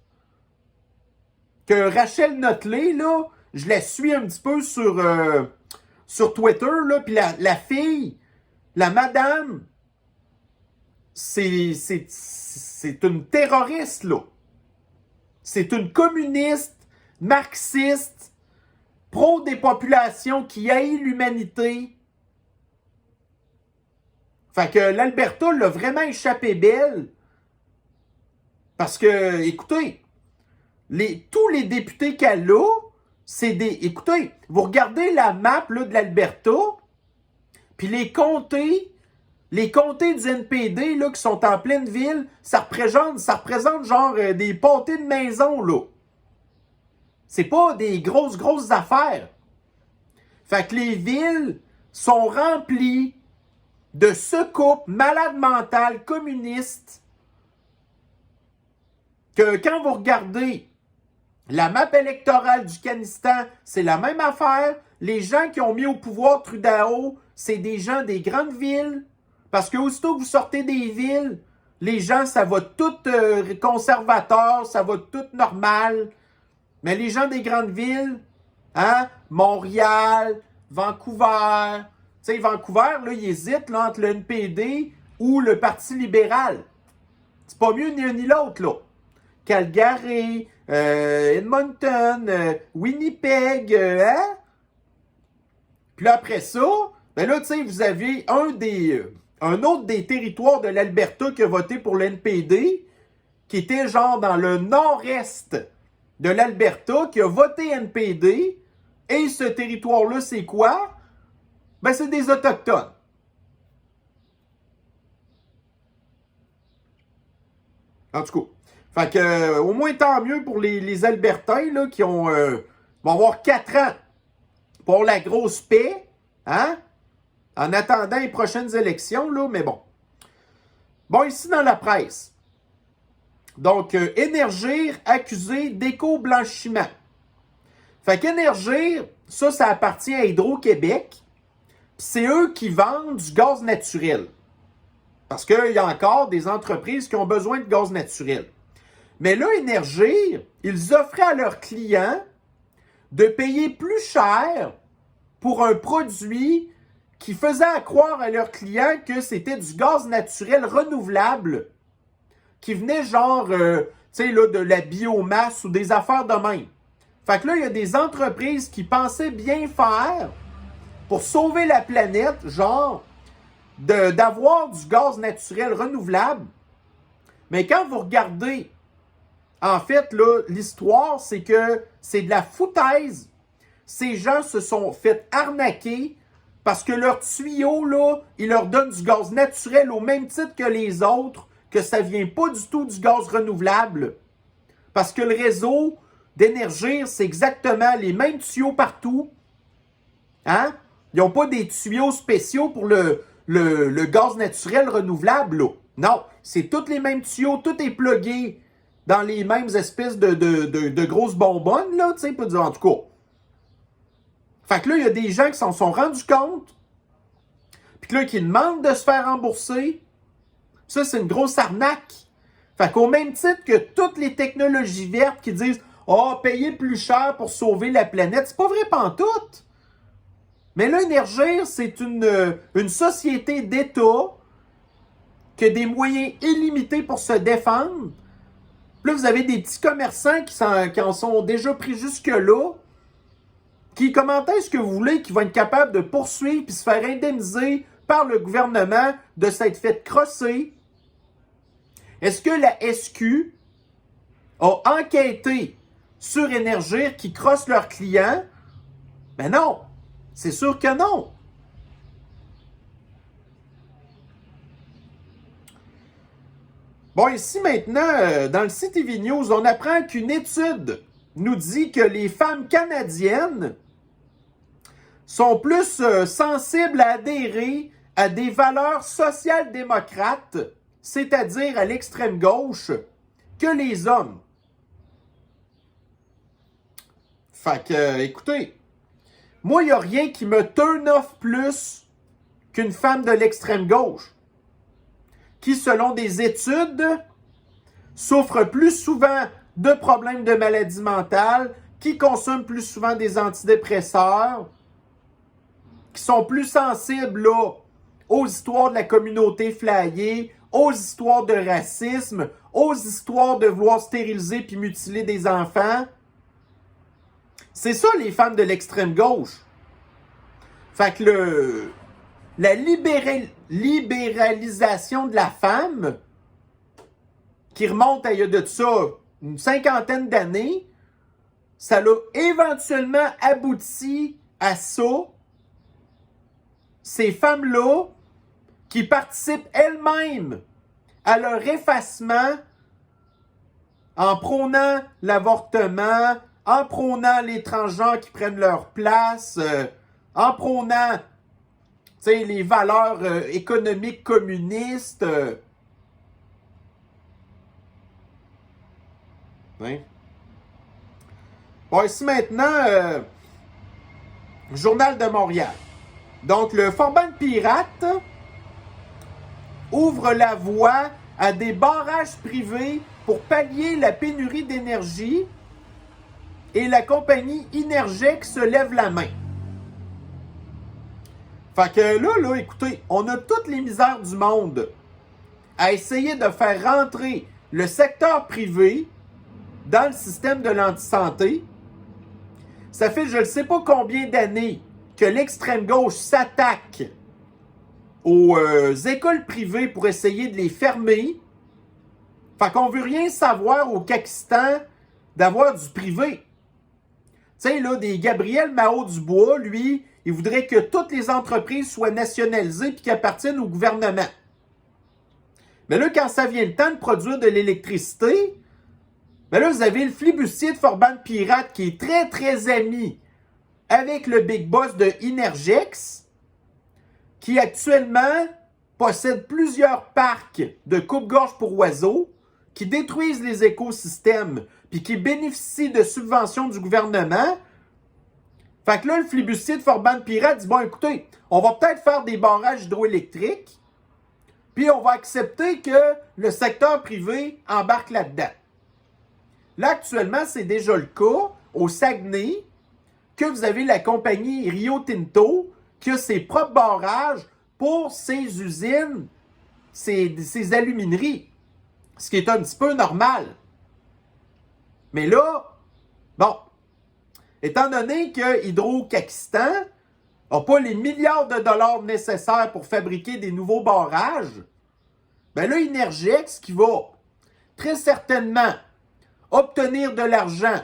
que Rachel Notley, là, je la suis un petit peu sur Twitter, là, puis la fille, la madame, c'est une terroriste, là. C'est une communiste, marxiste, pro des populations qui haït l'humanité. Fait que l'Alberta l'a vraiment échappé belle. Parce que, écoutez, tous les députés qu'elle a, c'est des... Écoutez, vous regardez la map là, de l'Alberta, puis les comtés du NPD là, qui sont en pleine ville, ça représente genre des pâtés de maison, là. C'est pas des grosses affaires. Fait que les villes sont remplies de ce couple malade mental communiste que quand vous regardez la map électorale du Kanistan, c'est la même affaire. Les gens qui ont mis au pouvoir Trudeau, c'est des gens des grandes villes. Parce que aussitôt que vous sortez des villes, les gens, ça va tout conservateur, ça va tout normal. Mais les gens des grandes villes, hein, Montréal, Vancouver, tu sais, Vancouver, là, ils hésitent là, entre le NPD ou le Parti libéral. C'est pas mieux ni un ni l'autre, là. Calgary, Edmonton, Winnipeg, hein? Puis là, après ça, ben là, tu sais, vous avez un autre des territoires de l'Alberta qui a voté pour le NPD, qui était genre dans le nord-est de l'Alberta, qui a voté NPD. Et ce territoire-là, c'est quoi? Ben, c'est des Autochtones. En tout cas. Fait que, au moins, tant mieux pour les Albertains, là, qui vont avoir 4 ans pour la grosse paix, hein? En attendant les prochaines élections, là, mais bon. Bon, ici dans la presse. Donc, Énergir accusé d'éco-blanchiment. Fait qu'Énergir, ça appartient à Hydro-Québec. Puis c'est eux qui vendent du gaz naturel. Parce qu'il y a encore des entreprises qui ont besoin de gaz naturel. Mais là, Énergir, ils offraient à leurs clients de payer plus cher pour un produit qui faisait croire à leurs clients que c'était du gaz naturel renouvelable qui venait genre, tu sais, là, de la biomasse ou des affaires de même. Fait que là, il y a des entreprises qui pensaient bien faire pour sauver la planète, genre, d'avoir du gaz naturel renouvelable. Mais quand vous regardez, en fait, là, l'histoire, c'est que c'est de la foutaise. Ces gens se sont fait arnaquer parce que leur tuyau, là, il leur donne du gaz naturel au même titre que les autres, que ça ne vient pas du tout du gaz renouvelable. Parce que le réseau d'Énergir, c'est exactement les mêmes tuyaux partout. Hein? Ils n'ont pas des tuyaux spéciaux pour le gaz naturel renouvelable, là. Non, c'est tous les mêmes tuyaux, tout est plugué dans les mêmes espèces de grosses bonbonnes, là, tu sais, peut dire en tout cas. Fait que là, il y a des gens qui s'en sont rendus compte, puis que là, qui demandent de se faire rembourser. Ça, c'est une grosse arnaque. Fait qu'au même titre que toutes les technologies vertes qui disent « Oh, payer plus cher pour sauver la planète », c'est pas vrai pantoute. Mais là, Énergir, c'est une société d'État qui a des moyens illimités pour se défendre. Puis là, vous avez des petits commerçants qui en sont déjà pris jusque-là, qui commentent ce que vous voulez, qui vont être capables de poursuivre puis se faire indemniser par le gouvernement de s'être fait crosser. Est-ce que la SQ a enquêté sur Énergir qui crosse leurs clients? Ben non, c'est sûr que non. Bon, ici maintenant, dans le site TV News, on apprend qu'une étude nous dit que les femmes canadiennes sont plus sensibles à adhérer à des valeurs social-démocrates, c'est-à-dire à l'extrême gauche, que les hommes. Fait que, écoutez, moi, il n'y a rien qui me turn off plus qu'une femme de l'extrême gauche, qui, selon des études, souffre plus souvent de problèmes de maladie mentale, qui consomme plus souvent des antidépresseurs, qui sont plus sensibles là, aux histoires de la communauté flyée, aux histoires de racisme, aux histoires de vouloir stériliser puis mutiler des enfants. C'est ça les femmes de l'extrême gauche. Fait que la libéralisation de la femme, qui remonte à il y a de ça une cinquantaine d'années, ça l'a éventuellement abouti à ça. Ces femmes-là qui participent elles-mêmes à leur effacement en prônant l'avortement, en prônant les transgenres qui prennent leur place, en prônant les valeurs économiques communistes. Hein? Bon, ici maintenant, Journal de Montréal. Donc, le Forban Pirate ouvre la voie à des barrages privés pour pallier la pénurie d'énergie et la compagnie Innergex se lève la main. Fait que là, écoutez, on a toutes les misères du monde à essayer de faire rentrer le secteur privé dans le système de l'antisanté. Ça fait je ne sais pas combien d'années que l'extrême gauche s'attaque aux écoles privées pour essayer de les fermer. Fait qu'on veut rien savoir au Pakistan d'avoir du privé. Tu sais, là, des Gabriel Mao-Dubois, lui, il voudrait que toutes les entreprises soient nationalisées et qu'elles appartiennent au gouvernement. Mais là, quand ça vient le temps de produire de l'électricité, ben là, vous avez le flibustier de Forban Pirate qui est très, très ami avec le big boss de Innergex, qui actuellement possède plusieurs parcs de coupe-gorge pour oiseaux, qui détruisent les écosystèmes, puis qui bénéficient de subventions du gouvernement, Fait que là, le flibustier de Forban-Pirate dit, bon, écoutez, on va peut-être faire des barrages hydroélectriques, puis on va accepter que le secteur privé embarque là-dedans. Là, actuellement, c'est déjà le cas au Saguenay, que vous avez la compagnie Rio Tinto qui a ses propres barrages pour ses usines, ses alumineries, ce qui est un petit peu normal. Mais là, bon, étant donné que Hydro-Kakistan n'a pas les milliards de dollars nécessaires pour fabriquer des nouveaux barrages, ben là, Innergex, qui va très certainement obtenir de l'argent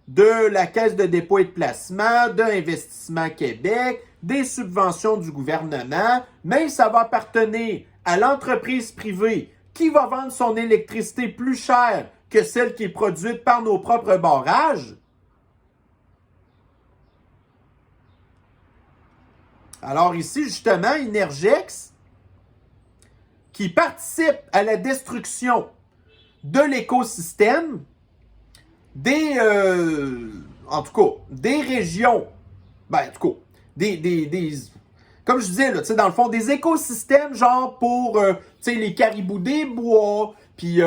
de la Caisse de dépôt et de placement, d'Investissement Québec, des subventions du gouvernement, mais ça va appartenir à l'entreprise privée qui va vendre son électricité plus chère que celle qui est produite par nos propres barrages. Alors ici, justement, Innergex, qui participe à la destruction de l'écosystème, en tout cas, des régions, ben, en tout cas, comme je disais, là, dans le fond, des écosystèmes, genre pour, les caribous des bois, puis,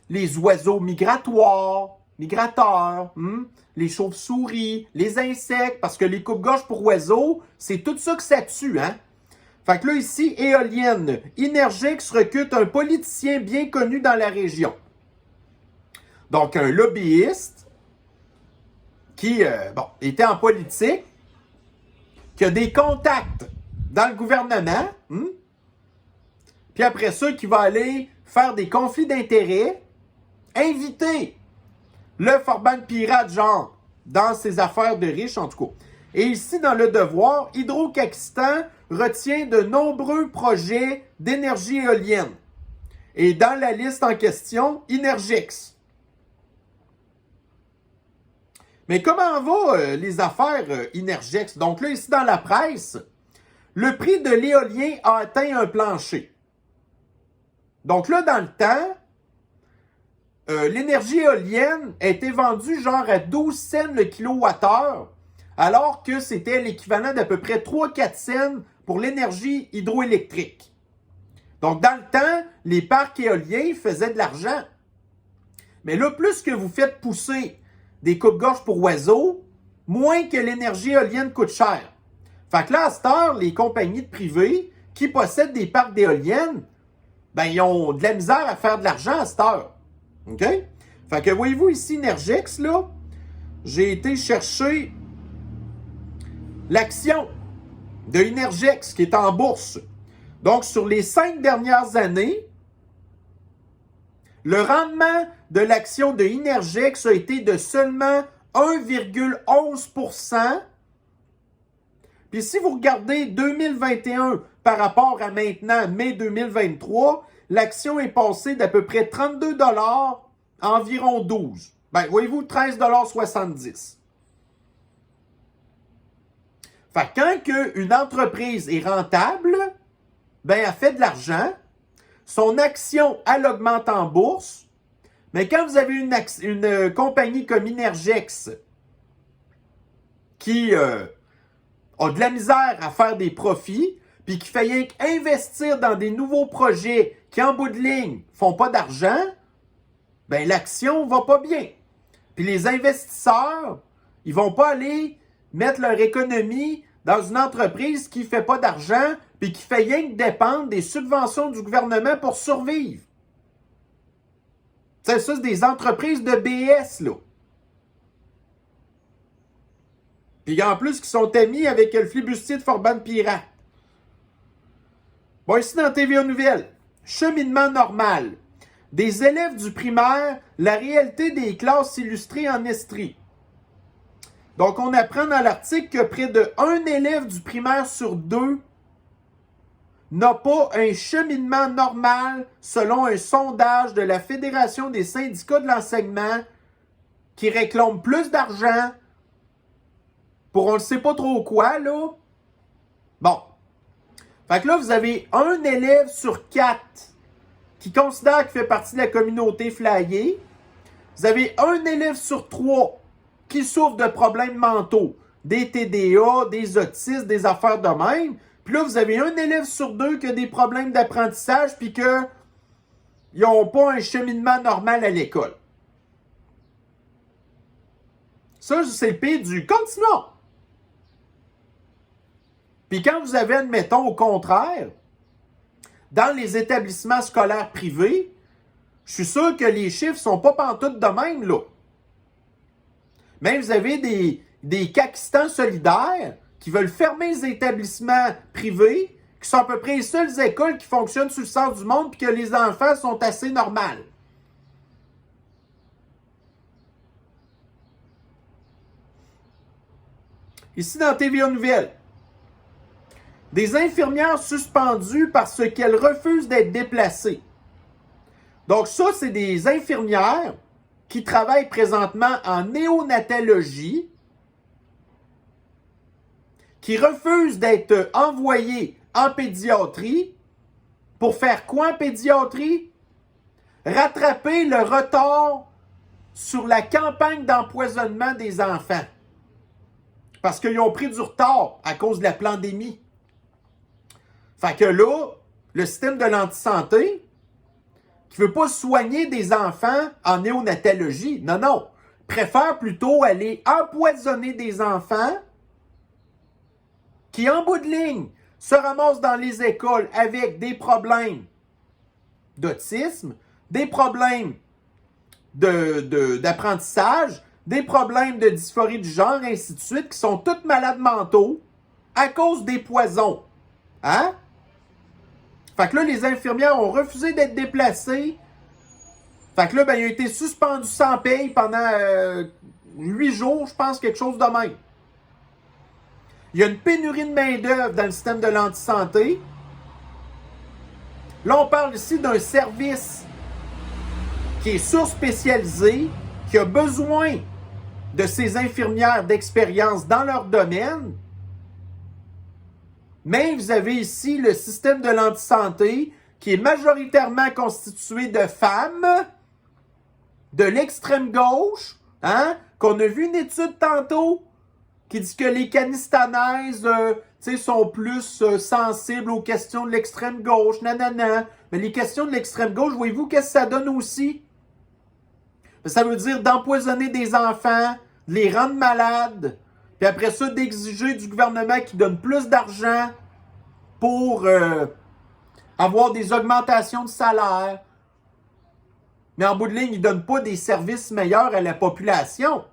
les oiseaux migrateurs, les chauves-souris, les insectes, parce que les coupe-gorges pour oiseaux, c'est tout ça que ça tue, hein? Fait que là, ici, éolienne, Innergex recrute un politicien bien connu dans la région. Donc, un lobbyiste qui, était en politique, qui a des contacts dans le gouvernement, puis après ça, qui va aller faire des conflits d'intérêts, inviter le Forban-Pirate, genre, dans ses affaires de riches, en tout cas. Et ici, dans Le Devoir, Hydro-Kakistan retient de nombreux projets d'énergie éolienne. Et dans la liste en question, Innergex. Mais comment vont les affaires Innergex? Donc là, ici dans la presse, le prix de l'éolien a atteint un plancher. Donc là, dans le temps, l'énergie éolienne a été vendue genre à 12 cents le kilowattheure, alors que c'était l'équivalent d'à peu près 3-4 cents pour l'énergie hydroélectrique. Donc dans le temps, les parcs éoliens faisaient de l'argent. Mais là, plus que vous faites pousser des coupe-gorges pour oiseaux, moins que l'énergie éolienne coûte cher. Fait que là, à cette heure, les compagnies de privées qui possèdent des parcs d'éoliennes, ben, ils ont de la misère à faire de l'argent à cette heure. OK? Fait que voyez-vous ici, Innergex, là, j'ai été chercher l'action de Innergex qui est en bourse. Donc, sur les 5 dernières années, le rendement de l'action de Innergex a été de seulement 1,11%. Puis si vous regardez 2021 par rapport à maintenant, mai 2023, l'action est passée d'à peu près 32 $ à environ 12. Ben, voyez-vous, 13,70 $. Fait que quand une entreprise est rentable, ben, elle fait de l'argent. Son action, elle augmente en bourse. Mais quand vous avez une compagnie comme Innergex qui a de la misère à faire des profits, puis qui fait rien qu'investir dans des nouveaux projets qui, en bout de ligne, font pas d'argent, ben l'action va pas bien. Puis les investisseurs, ils vont pas aller mettre leur économie dans une entreprise qui fait pas d'argent, puis qui fait rien que dépendre des subventions du gouvernement pour survivre. Ça, c'est des entreprises de BS, là. Puis en plus, qui sont amis avec le flibustier de Forban-Pirate. Bon, ici dans TVA Nouvelles, cheminement normal. Des élèves du primaire, la réalité des classes illustrées en Estrie. Donc, on apprend dans l'article que près de 1 élève du primaire sur 2 n'a pas un cheminement normal selon un sondage de la Fédération des syndicats de l'enseignement qui réclame plus d'argent pour on ne sait pas trop quoi, là. Bon. Fait que là, vous avez 1 élève sur 4 qui considère qu'il fait partie de la communauté flyée. Vous avez 1 élève sur 3 qui souffrent de problèmes mentaux, des TDA, des autistes, des affaires de même. Puis là, vous avez un élève sur deux qui a des problèmes d'apprentissage puis qu'ils n'ont pas un cheminement normal à l'école. Ça, c'est le pire du continuum. Puis quand vous avez, admettons, au contraire, dans les établissements scolaires privés, je suis sûr que les chiffres ne sont pas pantoute de même, là. Même vous avez des caquistans solidaires qui veulent fermer les établissements privés, qui sont à peu près les seules écoles qui fonctionnent sur le centre du monde puis que les enfants sont assez normales. Ici, dans TVA Nouvelles, des infirmières suspendues parce qu'elles refusent d'être déplacées. Donc ça, c'est des infirmières qui travaillent présentement en néonatologie, qui refusent d'être envoyées en pédiatrie. Pour faire quoi en pédiatrie? Rattraper le retard sur la campagne d'empoisonnement des enfants. Parce qu'ils ont pris du retard à cause de la pandémie. Fait que là, le système de l'antisanté, qui ne veut pas soigner des enfants en néonatologie, non, préfère plutôt aller empoisonner des enfants qui, en bout de ligne, se ramassent dans les écoles avec des problèmes d'autisme, des problèmes d'apprentissage, des problèmes de dysphorie du genre, ainsi de suite, qui sont tous malades mentaux à cause des poisons. Hein? Fait que là, les infirmières ont refusé d'être déplacées. Fait que là, ils ont été suspendus sans paye pendant 8 jours, je pense, quelque chose de même. Il y a une pénurie de main-d'œuvre dans le système de l'antisanté. Là, on parle ici d'un service qui est surspécialisé, qui a besoin de ces infirmières d'expérience dans leur domaine. Mais vous avez ici le système de l'antisanté qui est majoritairement constitué de femmes de l'extrême gauche, hein, qu'on a vu une étude tantôt qui dit que les canistanaises sont plus sensibles aux questions de l'extrême gauche, nanana. Mais les questions de l'extrême gauche, voyez-vous qu'est-ce que ça donne aussi? Ça veut dire d'empoisonner des enfants, de les rendre malades, puis après ça, d'exiger du gouvernement qui donne plus d'argent pour avoir des augmentations de salaire. Mais en bout de ligne, ils ne donnent pas des services meilleurs à la population.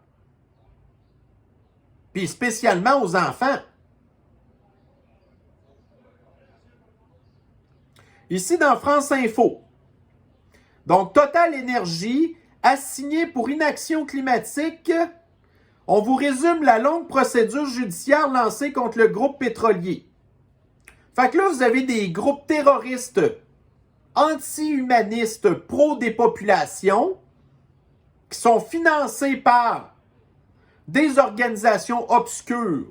Puis spécialement aux enfants. Ici, dans France Info. Donc, Total Énergie assigné pour inaction climatique. On vous résume la longue procédure judiciaire lancée contre le groupe pétrolier. Fait que là, vous avez des groupes terroristes anti-humanistes pro-dépopulation qui sont financés par des organisations obscures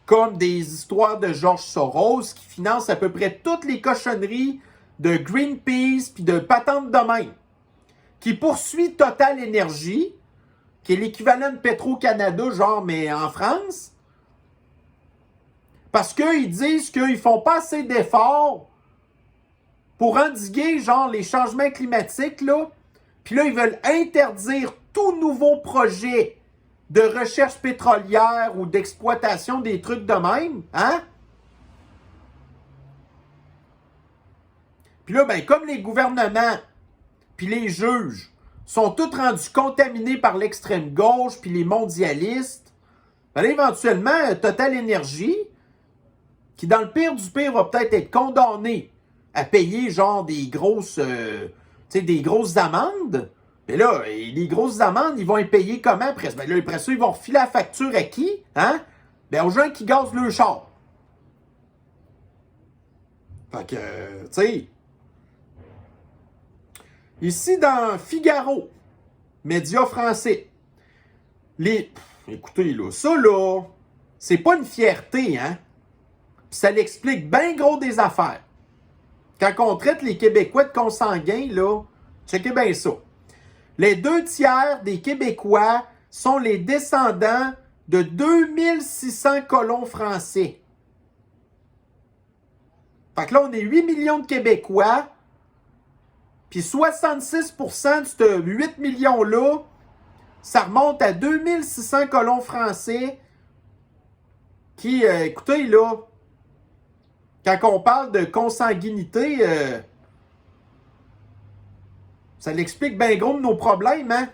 comme des histoires de George Soros qui financent à peu près toutes les cochonneries de Greenpeace puis de patentes de même, qui poursuit Total Énergie, qui est l'équivalent de Petro-Canada, genre, mais en France, parce qu'ils disent qu'ils font pas assez d'efforts pour endiguer, genre, les changements climatiques, là. Puis là, ils veulent interdire tout nouveau projet de recherche pétrolière ou d'exploitation des trucs de même, hein? Puis là, comme les gouvernements puis les juges sont tous rendus contaminés par l'extrême gauche puis les mondialistes, là, éventuellement, Total Énergie, qui dans le pire du pire va peut-être être condamné à payer genre des grosses amendes. Mais là, les grosses amendes, ils vont les payer comment après? Là, après ça, ils vont refiler la facture à qui? Hein? Aux gens qui gazent le char. Fait que, tu sais... Ici, dans Figaro, média français, écoutez, là, ça, là, c'est pas une fierté, hein? Puis ça l'explique bien gros des affaires. Quand on traite les Québécois de consanguins, là, checkez bien ça. Les 2 tiers des Québécois sont les descendants de 2600 colons français. Fait que là, on est 8 millions de Québécois, puis 66% de ces 8 millions-là, ça remonte à 2600 colons français qui, écoutez, là, quand on parle de consanguinité, ça l'explique bien gros de nos problèmes, hein?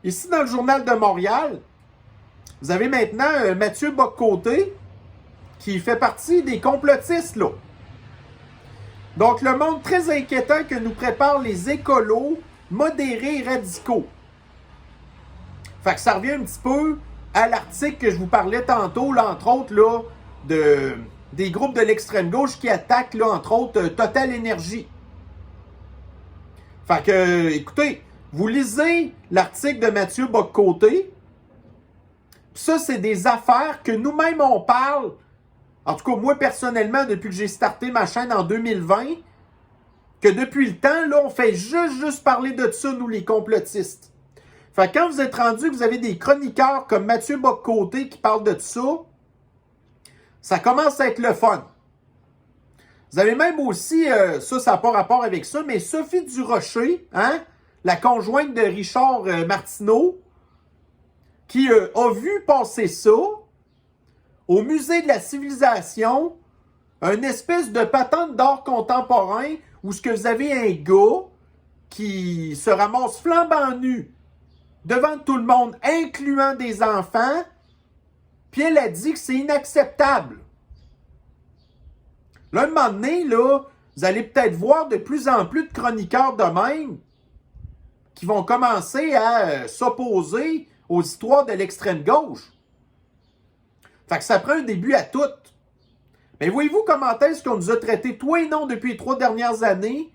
Ici, dans le Journal de Montréal, vous avez maintenant Mathieu Bock-Côté, qui fait partie des complotistes, là. Donc, le monde très inquiétant que nous préparent les écolos modérés et radicaux. Fait que ça revient un petit peu à l'article que je vous parlais tantôt, là, entre autres, là, des groupes de l'extrême gauche qui attaquent, là, entre autres, Total Énergie. Fait que, écoutez, vous lisez l'article de Mathieu Bock-Côté, ça, c'est des affaires que nous-mêmes, on parle. En tout cas, moi, personnellement, depuis que j'ai starté ma chaîne en 2020, que depuis le temps, là, on fait juste parler de ça, nous, les complotistes. Fait que quand vous êtes rendu que vous avez des chroniqueurs comme Mathieu Bock-Côté qui parlent de ça, ça commence à être le fun. Vous avez même aussi, ça n'a pas rapport avec ça, mais Sophie Durocher, hein, la conjointe de Richard Martineau, qui a vu passer ça au Musée de la Civilisation, une espèce de patente d'art contemporain où ce que vous avez un gars qui se ramasse flambant nu devant tout le monde, incluant des enfants, puis elle a dit que c'est inacceptable. Là, un moment donné, là, vous allez peut-être voir de plus en plus de chroniqueurs de même qui vont commencer à s'opposer aux histoires de l'extrême gauche. Fait que ça prend un début à tout. Mais voyez-vous comment est-ce qu'on nous a traités toi et non depuis les 3 dernières années?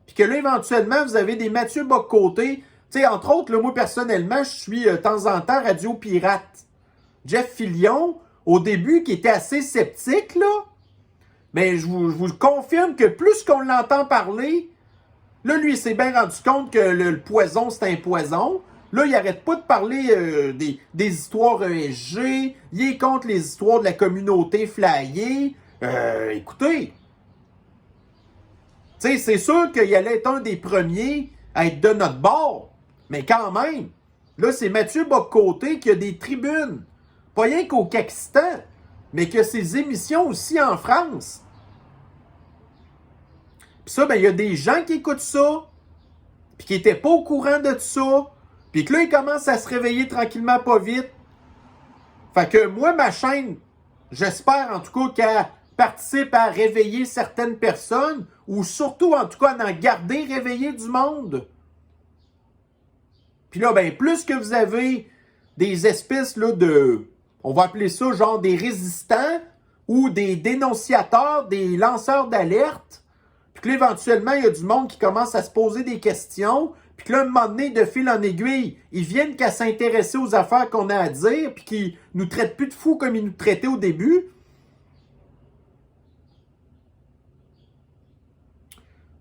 Puis que là, éventuellement, vous avez des Mathieu Bock-Côté. Tu sais, entre autres, là, moi, personnellement, je suis de temps en temps Radio Pirate. Jeff Fillion, au début, qui était assez sceptique, là, mais je vous confirme que plus qu'on l'entend parler, là, lui, il s'est bien rendu compte que le poison, c'est un poison. Là, il n'arrête pas de parler des histoires ESG. Il est contre les histoires de la communauté flyée. Écoutez, tu sais, c'est sûr qu'il allait être un des premiers à être de notre bord. Mais quand même, là, c'est Mathieu Bock-Côté qui a des tribunes. Pas rien qu'au Pakistan, mais que ses émissions aussi en France. Puis ça, ben, il y a des gens qui écoutent ça, puis qui n'étaient pas au courant de ça. Puis que là, ils commencent à se réveiller tranquillement, pas vite. Fait que moi, ma chaîne, j'espère en tout cas qu'elle participe à réveiller certaines personnes, ou surtout, en tout cas, à en garder réveiller du monde. Puis là, ben, plus que vous avez des espèces là, de, on va appeler ça genre des résistants, ou des dénonciateurs, des lanceurs d'alerte, puis que là, éventuellement, il y a du monde qui commence à se poser des questions, puis que là, un moment donné, de fil en aiguille, ils viennent qu'à s'intéresser aux affaires qu'on a à dire, puis qu'ils nous traitent plus de fous comme ils nous traitaient au début.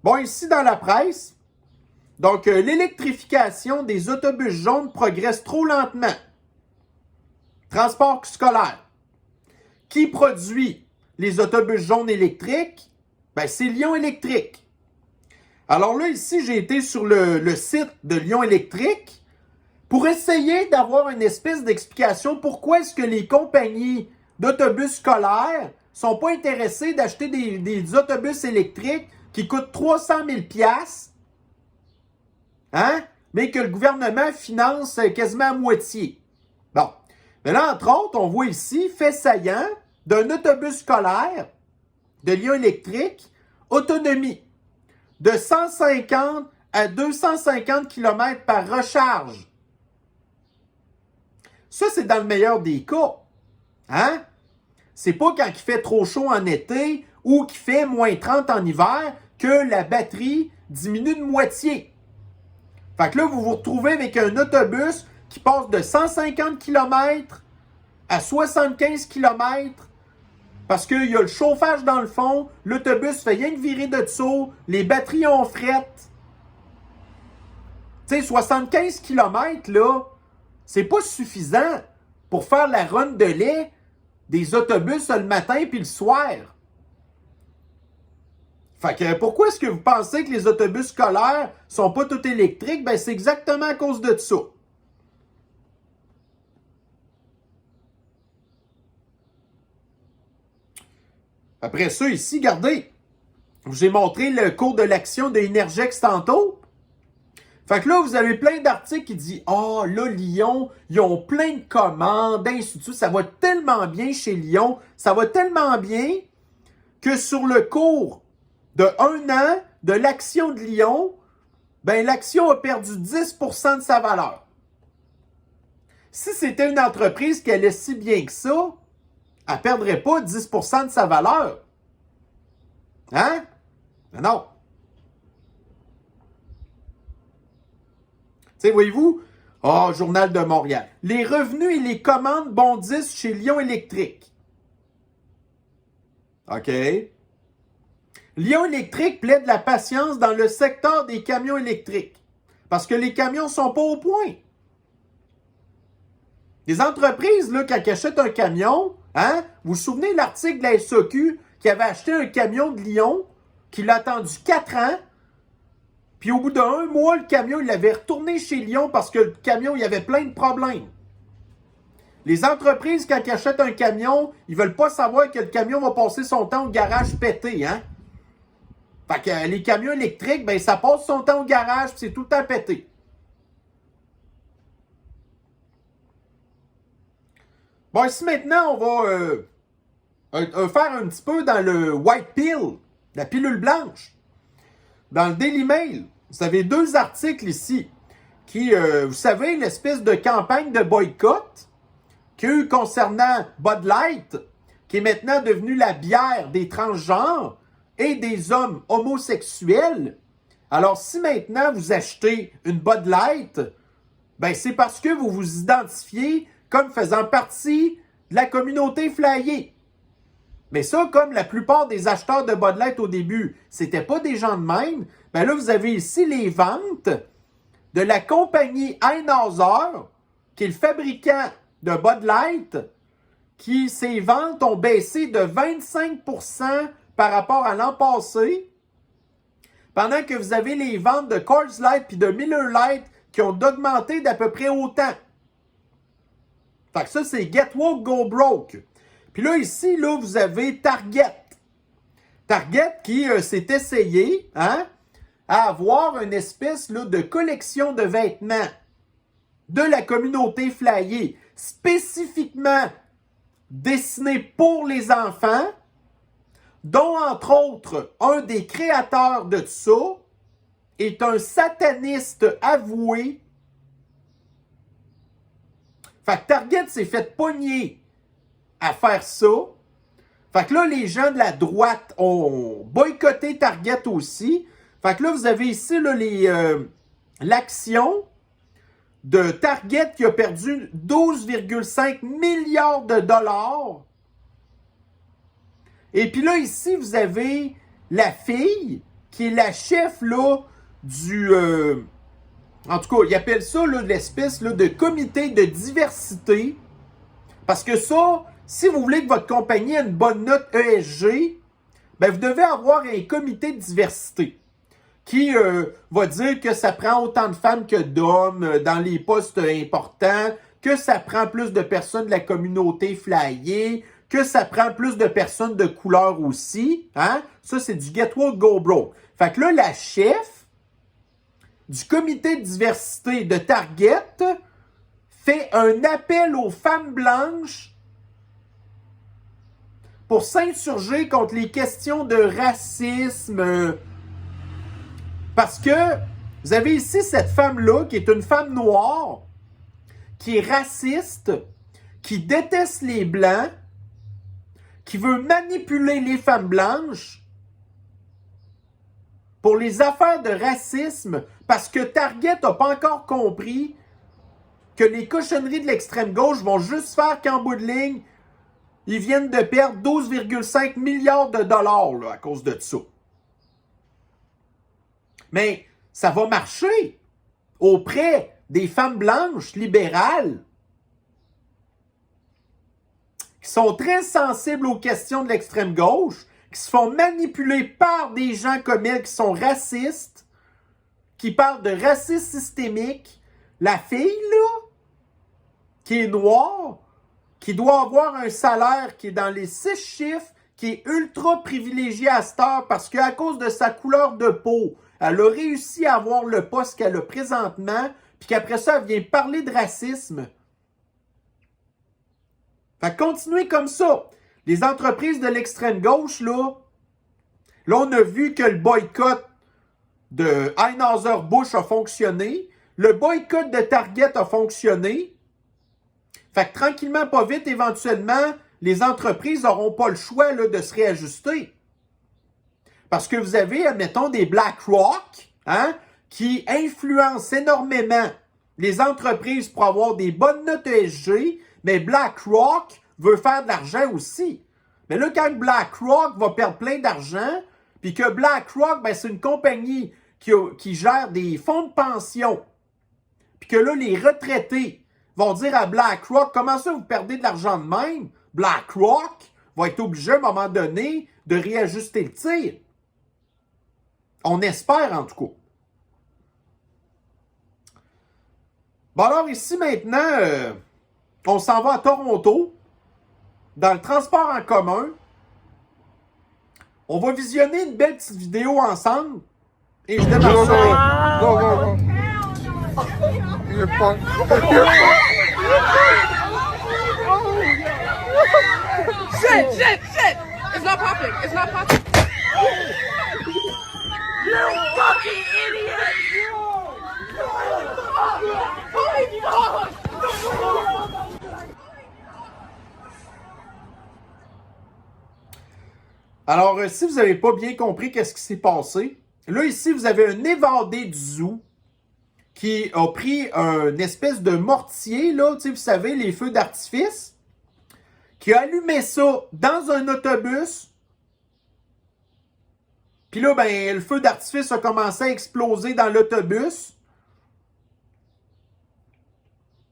Bon, ici, dans la presse, donc, l'électrification des autobus jaunes progresse trop lentement. Transport scolaire. Qui produit les autobus jaunes électriques? Ben, c'est Lion Électrique. Alors là, ici, j'ai été sur le site de Lion Électrique pour essayer d'avoir une espèce d'explication pourquoi est-ce que les compagnies d'autobus scolaires sont pas intéressées d'acheter des autobus électriques qui coûtent 300 000 $, hein? Mais que le gouvernement finance quasiment à moitié. Bon. Mais là, entre autres, on voit ici, fait saillant d'un autobus scolaire de Lion Électrique, autonomie de 150 à 250 km par recharge. Ça, c'est dans le meilleur des cas. Hein? C'est pas quand il fait trop chaud en été ou qu'il fait moins 30 en hiver que la batterie diminue de moitié. Fait que là, vous vous retrouvez avec un autobus qui passe de 150 km à 75 km parce qu'il y a le chauffage dans le fond, l'autobus fait rien que virer de dessous, les batteries ont fret. Tu sais, 75 km, là, c'est pas suffisant pour faire la run de lait des autobus le matin puis le soir. Fait que pourquoi est-ce que vous pensez que les autobus scolaires sont pas tout électriques? Ben, c'est exactement à cause de ça. Après ça, ici, regardez, je vous ai montré le cours de l'action de Energex tantôt. Fait que là, vous avez plein d'articles qui disent « Ah, là, Lyon, ils ont plein de commandes, ainsi de suite. Ça va tellement bien chez Lyon. Ça va tellement bien que sur le cours de 1 an de l'action de Lyon, ben l'action a perdu 10% de sa valeur. Si c'était une entreprise qui allait si bien que ça, elle ne perdrait pas 10% de sa valeur. Hein? Mais non. Tu sais, voyez-vous, Journal de Montréal. Les revenus et les commandes bondissent chez Lyon Électrique. OK. Lyon Électrique plaide la patience dans le secteur des camions électriques. Parce que les camions ne sont pas au point. Les entreprises, là, quand elles achètent un camion, hein, vous vous souvenez de l'article de la SAQ qui avait acheté un camion de Lyon, qui l'a attendu 4 ans, puis au bout d'1 mois, le camion, il l'avait retourné chez Lyon parce que le camion, il y avait plein de problèmes. Les entreprises, quand elles achètent un camion, ils veulent pas savoir que le camion va passer son temps au garage pété, hein? Fait que les camions électriques, ben ça passe son temps au garage, puis c'est tout le temps pété. Bon, ici maintenant, on va faire un petit peu dans le white pill, la pilule blanche. Dans le Daily Mail, vous avez 2 articles ici qui, vous savez, l'espèce de campagne de boycott qu'il y a eu concernant Bud Light, qui est maintenant devenue la bière des transgenres et des hommes homosexuels. Alors, si maintenant vous achetez une Bud Light, ben c'est parce que vous vous identifiez comme faisant partie de la communauté flyée. Mais ça, comme la plupart des acheteurs de Bud Light au début, c'était pas des gens de même, ben là, vous avez ici les ventes de la compagnie Anheuser, qui est le fabricant de Bud Light, qui, ses ventes ont baissé de 25% par rapport à l'an passé, pendant que vous avez les ventes de Coors Light et de Miller Lite qui ont augmenté d'à peu près autant. Fait que ça, c'est Get Woke, Go Broke. Puis là, ici, là, vous avez Target. Target qui s'est essayé à avoir une espèce là, de collection de vêtements de la communauté flyée, spécifiquement destinée pour les enfants, dont, entre autres, un des créateurs de ça est un sataniste avoué. Fait que Target s'est fait pogner à faire ça. Fait que là, les gens de la droite ont boycotté Target aussi. Fait que là, vous avez ici là, l'action de Target qui a perdu 12,5 milliards de dollars. Et puis là, ici, vous avez la fille qui est la chef là, du... en tout cas, ils appellent ça là, l'espèce là, de comité de diversité. Parce que ça, si vous voulez que votre compagnie ait une bonne note ESG, ben vous devez avoir un comité de diversité qui va dire que ça prend autant de femmes que d'hommes dans les postes importants, que ça prend plus de personnes de la communauté flyée, que ça prend plus de personnes de couleur aussi. Hein? Ça, c'est du Get Woke, Go Broke. Fait que là, la chef du comité de diversité de Target fait un appel aux femmes blanches pour s'insurger contre les questions de racisme. Parce que vous avez ici cette femme-là, qui est une femme noire, qui est raciste, qui déteste les Blancs, qui veut manipuler les femmes blanches pour les affaires de racisme, parce que Target n'a pas encore compris que les cochonneries de l'extrême gauche vont juste faire qu'en bout de ligne, ils viennent de perdre 12,5 milliards de dollars là, à cause de ça. Mais ça va marcher auprès des femmes blanches libérales qui sont très sensibles aux questions de l'extrême gauche, qui se font manipuler par des gens comme elle qui sont racistes, qui parlent de racisme systémique. La fille, là, qui est noire, qui doit avoir un salaire qui est dans les 6 chiffres, qui est ultra privilégié à cette heure parce qu'à cause de sa couleur de peau, elle a réussi à avoir le poste qu'elle a présentement, puis qu'après ça, elle vient parler de racisme. Fait que continuez comme ça. Les entreprises de l'extrême gauche, là, on a vu que le boycott de Anheuser-Busch a fonctionné. Le boycott de Target a fonctionné. Fait que tranquillement, pas vite, éventuellement, les entreprises n'auront pas le choix là, de se réajuster. Parce que vous avez, admettons, des BlackRock hein, qui influencent énormément les entreprises pour avoir des bonnes notes ESG, mais BlackRock veut faire de l'argent aussi. Mais là, quand BlackRock va perdre plein d'argent, puis que BlackRock, ben, c'est une compagnie qui gère des fonds de pension, puis que là, les retraités vont dire à BlackRock, comment ça vous perdez de l'argent de même? BlackRock va être obligé à un moment donné de réajuster le tir. On espère en tout cas. Bon alors ici maintenant, on s'en va à Toronto, dans le transport en commun. On va visionner une belle petite vidéo ensemble. Et je démarre ça. Go, go, go. You're fun. Shit! It's not popping. It's not popping. You fucking idiot! Oh my God! Alors, si vous n'avez pas bien compris qu'est-ce qui s'est passé, là, ici, vous avez un évadé du zoo qui a pris une espèce de mortier, là, tu sais, vous savez, les feux d'artifice, qui a allumé ça dans un autobus. Puis là, ben, le feu d'artifice a commencé à exploser dans l'autobus.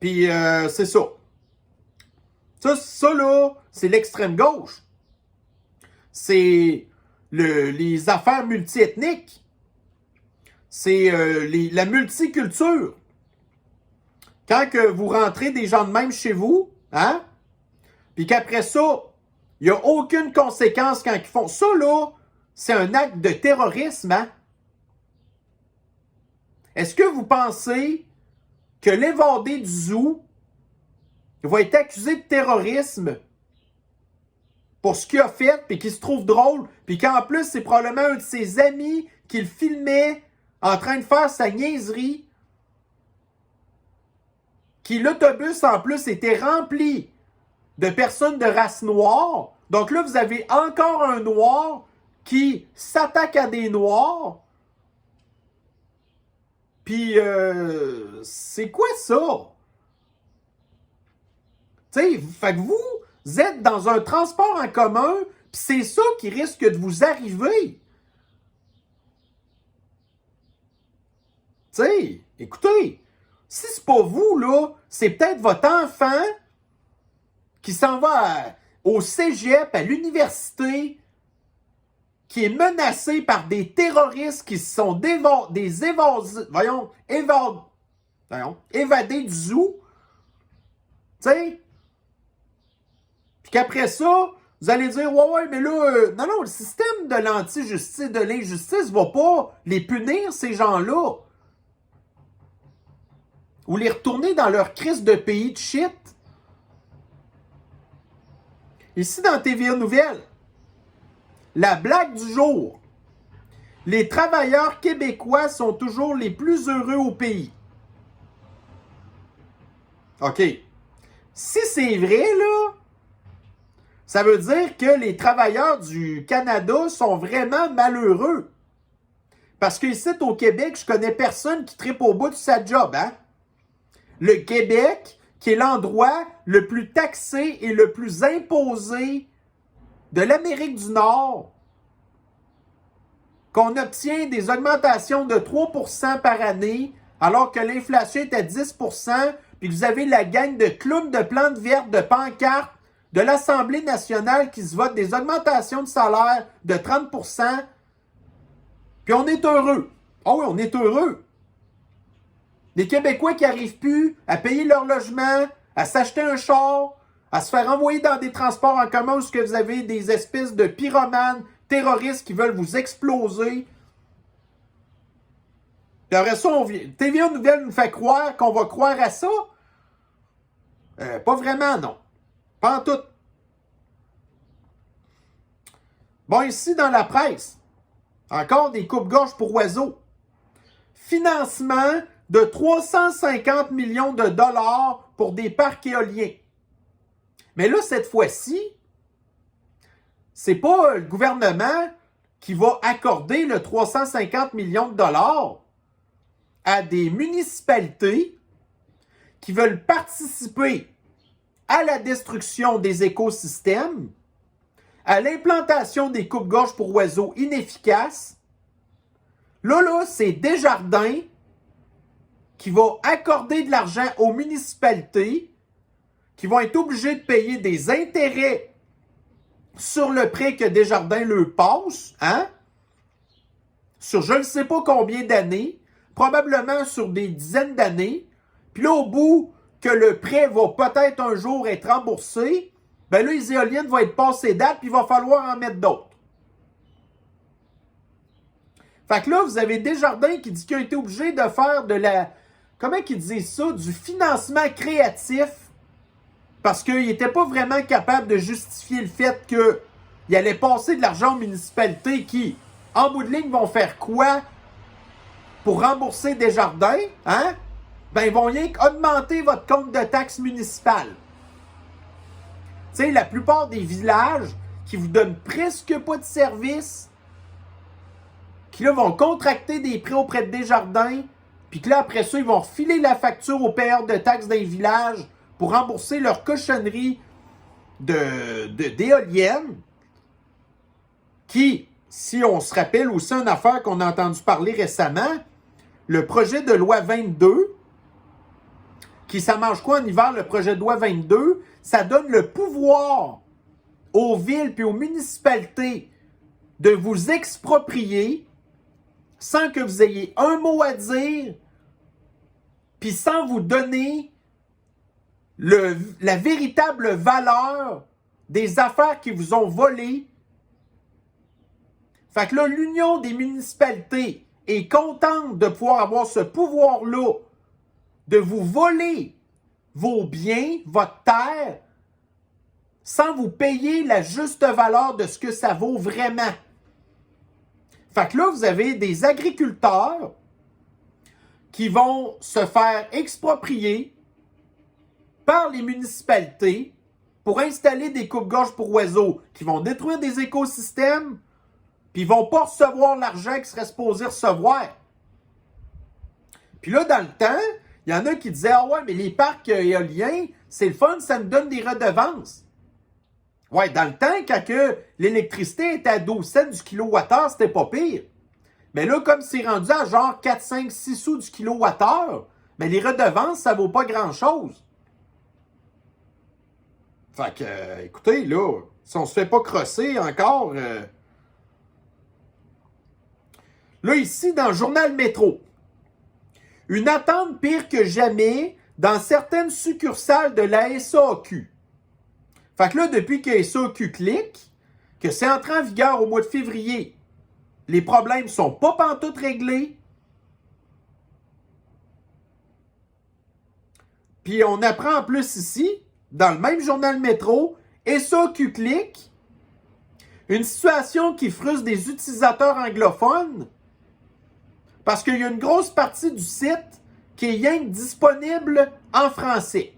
Puis, c'est ça. Ça, là, c'est l'extrême gauche. C'est les affaires multiethniques. C'est la multiculture. Quand que vous rentrez des gens de même chez vous, hein? Puis qu'après ça, il n'y a aucune conséquence quand ils font. Ça, là, c'est un acte de terrorisme, hein? Est-ce que vous pensez que l'évadé du zoo va être accusé de terrorisme pour ce qu'il a fait, puis qu'il se trouve drôle, puis qu'en plus, c'est probablement un de ses amis qui le filmait en train de faire sa niaiserie, qui l'autobus, en plus, était rempli de personnes de race noire. Donc là, vous avez encore un noir qui s'attaque à des noirs. Puis, c'est quoi ça? Tu sais, fait que vous êtes dans un transport en commun, puis c'est ça qui risque de vous arriver. Tu sais, écoutez, si c'est pas vous, là, c'est peut-être votre enfant qui s'en va au cégep, à l'université, qui est menacé par des terroristes qui se sont évadés du zoo. Tu sais? Puis qu'après ça, vous allez dire, ouais, mais là, non, le système de l'anti-justice, de l'injustice va pas les punir, ces gens-là. Ou les retourner dans leur crise de pays de shit. Ici, dans TVA Nouvelles, la blague du jour. Les travailleurs québécois sont toujours les plus heureux au pays. OK. Si c'est vrai, là, ça veut dire que les travailleurs du Canada sont vraiment malheureux. Parce qu'ici, au Québec, je connais personne qui tripe au bout de sa job, hein? Le Québec, qui est l'endroit le plus taxé et le plus imposé de l'Amérique du Nord, qu'on obtient des augmentations de 3% par année alors que l'inflation est à 10%, puis que vous avez la gang de clowns de plantes vertes, de pancartes, de l'Assemblée nationale qui se vote des augmentations de salaire de 30%, puis on est heureux. Ah oui, on est heureux. Des Québécois qui n'arrivent plus à payer leur logement, à s'acheter un char, à se faire envoyer dans des transports en commun où vous avez des espèces de pyromanes, terroristes qui veulent vous exploser. Puis après ça, TVA Nouvelle nous fait croire qu'on va croire à ça. Pas vraiment, non. Pas en tout. Bon, ici, dans la presse, encore des coupes-gorges pour oiseaux. Financement de 350 millions de dollars pour des parcs éoliens. Mais là, cette fois-ci, c'est pas le gouvernement qui va accorder le 350 millions de dollars à des municipalités qui veulent participer à la destruction des écosystèmes, à l'implantation des coupes-gorges pour oiseaux inefficaces. Là, c'est Desjardins qui va accorder de l'argent aux municipalités qui vont être obligés de payer des intérêts sur le prêt que Desjardins leur passe, hein? Sur je ne sais pas combien d'années, probablement sur des dizaines d'années. Puis là, au bout que le prêt va peut-être un jour être remboursé, ben là, les éoliennes vont être passées date, puis il va falloir en mettre d'autres. Fait que là, vous avez Desjardins qui dit qu'il a été obligé de faire de la... Comment qu'ils disent ça? Du financement créatif, parce qu'il n'était pas vraiment capable de justifier le fait qu'il allait passer de l'argent aux municipalités qui, en bout de ligne, vont faire quoi pour rembourser Desjardins? Hein? Ben, ils vont rien qu'augmenter votre compte de taxes municipales. Tu sais, la plupart des villages qui vous donnent presque pas de services, qui là vont contracter des prêts auprès de Desjardins, puis que là, après ça, ils vont refiler la facture aux payeurs de taxes d'un village pour rembourser leur cochonnerie d'éoliennes, qui, si on se rappelle aussi une affaire qu'on a entendu parler récemment, le projet de loi 22, qui ça mange quoi en hiver, le projet de loi 22, ça donne le pouvoir aux villes puis aux municipalités de vous exproprier sans que vous ayez un mot à dire, puis sans vous donner la véritable valeur des affaires qui vous ont volées. Fait que là, l'Union des municipalités est contente de pouvoir avoir ce pouvoir-là de vous voler vos biens, votre terre, sans vous payer la juste valeur de ce que ça vaut vraiment. Fait que là, vous avez des agriculteurs qui vont se faire exproprier par les municipalités pour installer des coupes-gorges pour oiseaux qui vont détruire des écosystèmes, puis ils ne vont pas recevoir l'argent qu'ils seraient supposés recevoir. Puis là, dans le temps, il y en a qui disaient « Ah ouais, mais les parcs éoliens, c'est le fun, ça nous donne des redevances. » Ouais, dans le temps, quand l'électricité était à 12 cents du kilowattheure, c'était pas pire. Mais là, comme c'est rendu à genre 4, 5, 6 sous du kilowattheure, mais les redevances, ça vaut pas grand-chose. Fait que, écoutez, là, si on se fait pas crosser encore... Là, ici, dans le journal Métro, une attente pire que jamais dans certaines succursales de la SAQ. Fait que là, depuis que SAQ clique, que c'est entré en vigueur au mois de février, les problèmes sont pas pantoute réglés. Puis on apprend en plus ici, dans le même journal Métro, SAQ clique, une situation qui frustre des utilisateurs anglophones, parce qu'il y a une grosse partie du site qui est rien que disponible en français.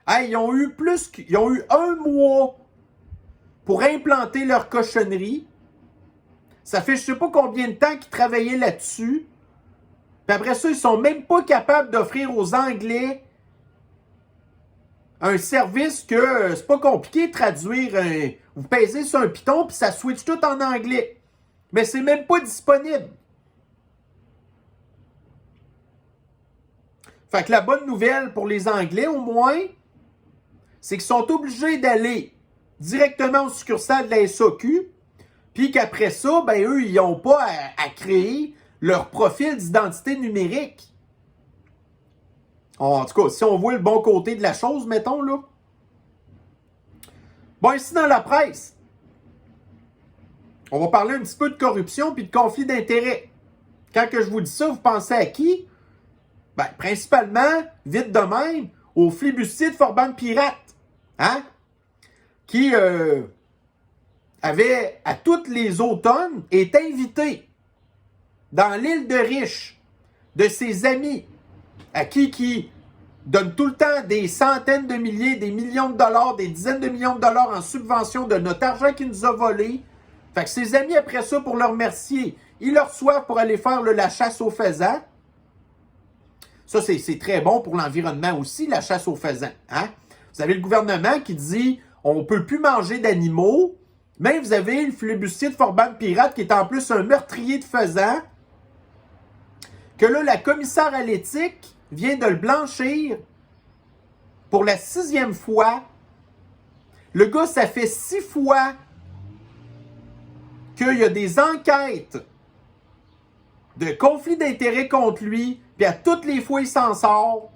Hey, ils ont eu un mois pour implanter leur cochonnerie. Ça fait je sais pas combien de temps qu'ils travaillaient là-dessus. Puis après ça, ils sont même pas capables d'offrir aux Anglais un service que c'est pas compliqué de traduire. Vous pèsez sur un piton puis ça switch tout en anglais. Mais c'est même pas disponible. Fait que la bonne nouvelle pour les Anglais, au moins, c'est qu'ils sont obligés d'aller directement au succursale de la SAQ, puis qu'après ça, ben eux, ils n'ont pas à créer leur profil d'identité numérique. En tout cas, si on voit le bon côté de la chose, mettons, là. Bon, ici dans la presse, on va parler un petit peu de corruption puis de conflit d'intérêts. Quand que je vous dis ça, vous pensez à qui? Ben, principalement, vite de même, au flibustier de Forban Pirate. Hein? Qui avait, à tous les automnes, est invité dans l'île de Riche de ses amis, à qui donne tout le temps des centaines de milliers, des millions de dollars, des dizaines de millions de dollars en subvention de notre argent qu'il nous a volé. Fait que ses amis, après ça, pour le remercier, ils le reçoivent pour aller faire la chasse aux faisans. Ça, c'est très bon pour l'environnement aussi, la chasse aux faisans. Hein? Vous avez le gouvernement qui dit on ne peut plus manger d'animaux, mais vous avez le flibustier de Forban Pirate qui est en plus un meurtrier de faisans, que là, la commissaire à l'éthique vient de le blanchir pour la 6e fois. Le gars, ça fait 6 fois qu'il y a des enquêtes de conflit d'intérêts contre lui, puis à toutes les fois, il s'en sort.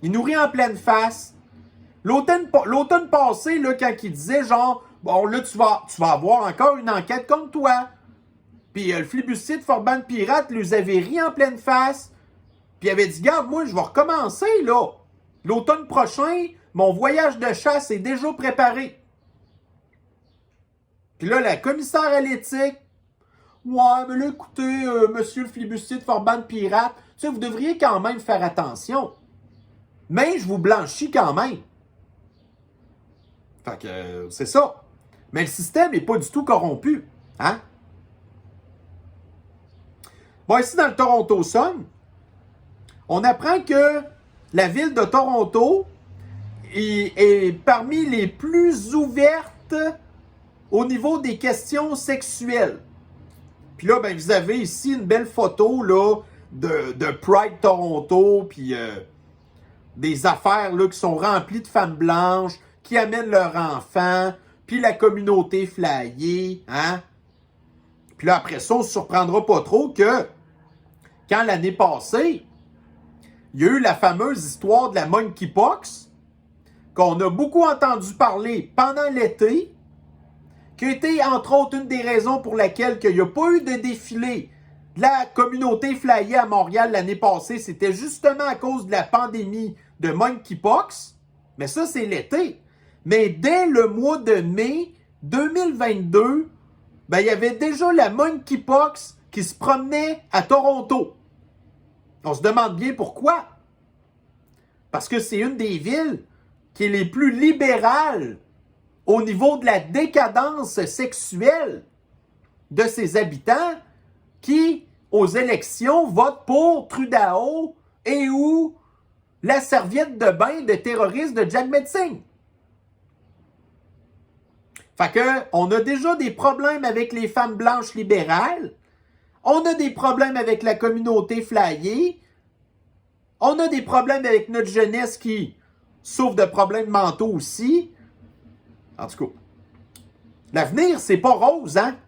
Il nous rit en pleine face. L'automne passé, là, quand il disait genre, bon, là, tu vas avoir encore une enquête contre toi. Puis le flibustier de Forban Pirate lui avait ri en pleine face. Puis il avait dit, garde, moi, je vais recommencer, là. L'automne prochain, mon voyage de chasse est déjà préparé. Puis là, la commissaire à l'éthique, ouais, mais là, écoutez, monsieur le flibustier de Forban Pirate, tu sais, vous devriez quand même faire attention. Mais je vous blanchis quand même. Fait que c'est ça. Mais le système n'est pas du tout corrompu. Hein? Bon, ici dans le Toronto Sun, on apprend que la ville de Toronto est parmi les plus ouvertes au niveau des questions sexuelles. Puis là, ben, vous avez ici une belle photo là, de Pride Toronto, puis des affaires là, qui sont remplies de femmes blanches, qui amènent leurs enfants, puis la communauté flyée. Hein? Puis là, après ça, on ne se surprendra pas trop que quand l'année passée, il y a eu la fameuse histoire de la monkeypox, qu'on a beaucoup entendu parler pendant l'été, qui a été, entre autres, une des raisons pour laquelle il n'y a pas eu de défilé de la communauté flyée à Montréal l'année passée. C'était justement à cause de la pandémie de monkeypox. Mais ça, c'est l'été. Mais dès le mois de mai 2022, ben, il y avait déjà la monkeypox qui se promenait à Toronto. On se demande bien pourquoi. Parce que c'est une des villes qui est les plus libérales au niveau de la décadence sexuelle de ses habitants qui, aux élections, votent pour Trudeau et ou la serviette de bain de terroriste de Jagmeet Singh. Fait que, on a déjà des problèmes avec les femmes blanches libérales. On a des problèmes avec la communauté flyée. On a des problèmes avec notre jeunesse qui souffre de problèmes mentaux aussi. En tout cas, l'avenir, c'est pas rose, hein?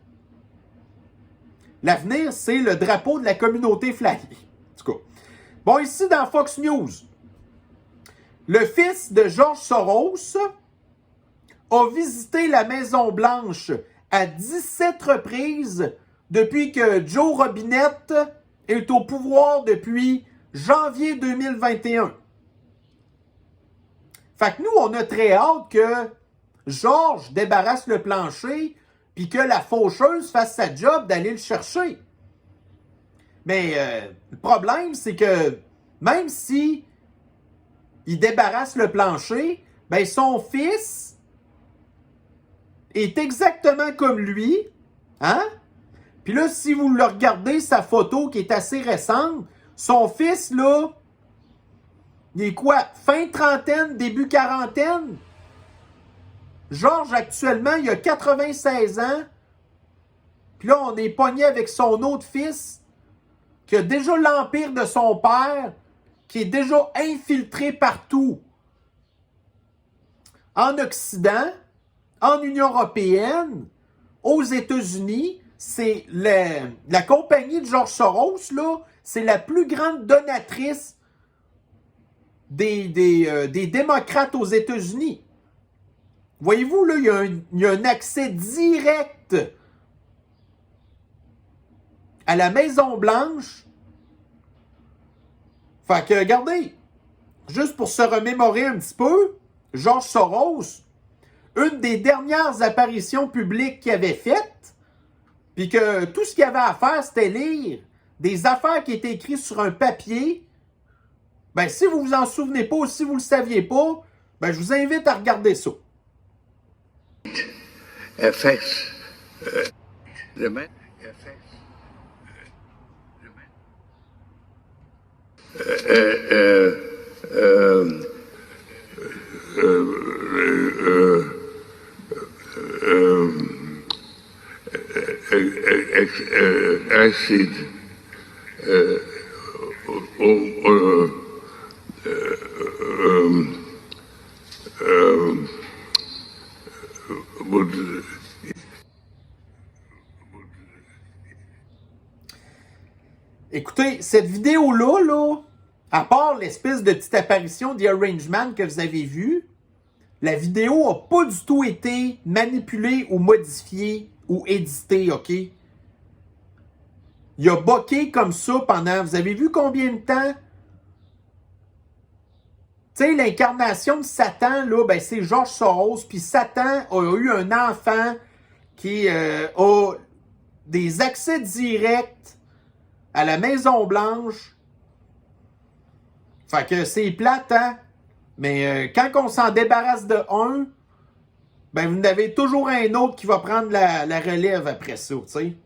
L'avenir, c'est le drapeau de la communauté flyée. En tout cas. Bon, ici, dans Fox News, le fils de George Soros a visité la Maison-Blanche à 17 reprises depuis que Joe Robinette est au pouvoir depuis janvier 2021. Fait que nous, on a très hâte que George débarrasse le plancher puis que la faucheuse fasse sa job d'aller le chercher. Mais le problème, c'est que même si il débarrasse le plancher, ben son fils est exactement comme lui, hein? Puis là, si vous le regardez, sa photo qui est assez récente, son fils, là, il est quoi? Fin trentaine, début quarantaine? Georges, actuellement, il a 96 ans. Puis là, on est pogné avec son autre fils, qui a déjà l'empire de son père, qui est déjà infiltré partout. En Occident, en Union européenne, aux États-Unis, c'est la compagnie de George Soros, là, c'est la plus grande donatrice des démocrates aux États-Unis. Voyez-vous, là, il y a un accès direct à la Maison-Blanche. Fait que, regardez, juste pour se remémorer un petit peu, George Soros, une des dernières apparitions publiques qu'il avait faites, puis que tout ce qu'il avait à faire, c'était lire des affaires qui étaient écrites sur un papier. Ben, si vous vous en souvenez pas ou si vous le saviez pas, ben, je vous invite à regarder ça. affects the man. Acid would Écoutez, cette vidéo-là, là, à part l'espèce de petite apparition d'Arrangement que vous avez vue, la vidéo n'a pas du tout été manipulée ou modifiée ou éditée, OK? Il a boqué comme ça pendant, vous avez vu combien de temps? Tu sais, l'incarnation de Satan, là, ben, c'est George Soros, puis Satan a eu un enfant qui a des accès directs à la Maison-Blanche. Fait que c'est plate, hein? Mais quand on s'en débarrasse de un, ben vous en avez toujours un autre qui va prendre la relève après ça, tu sais.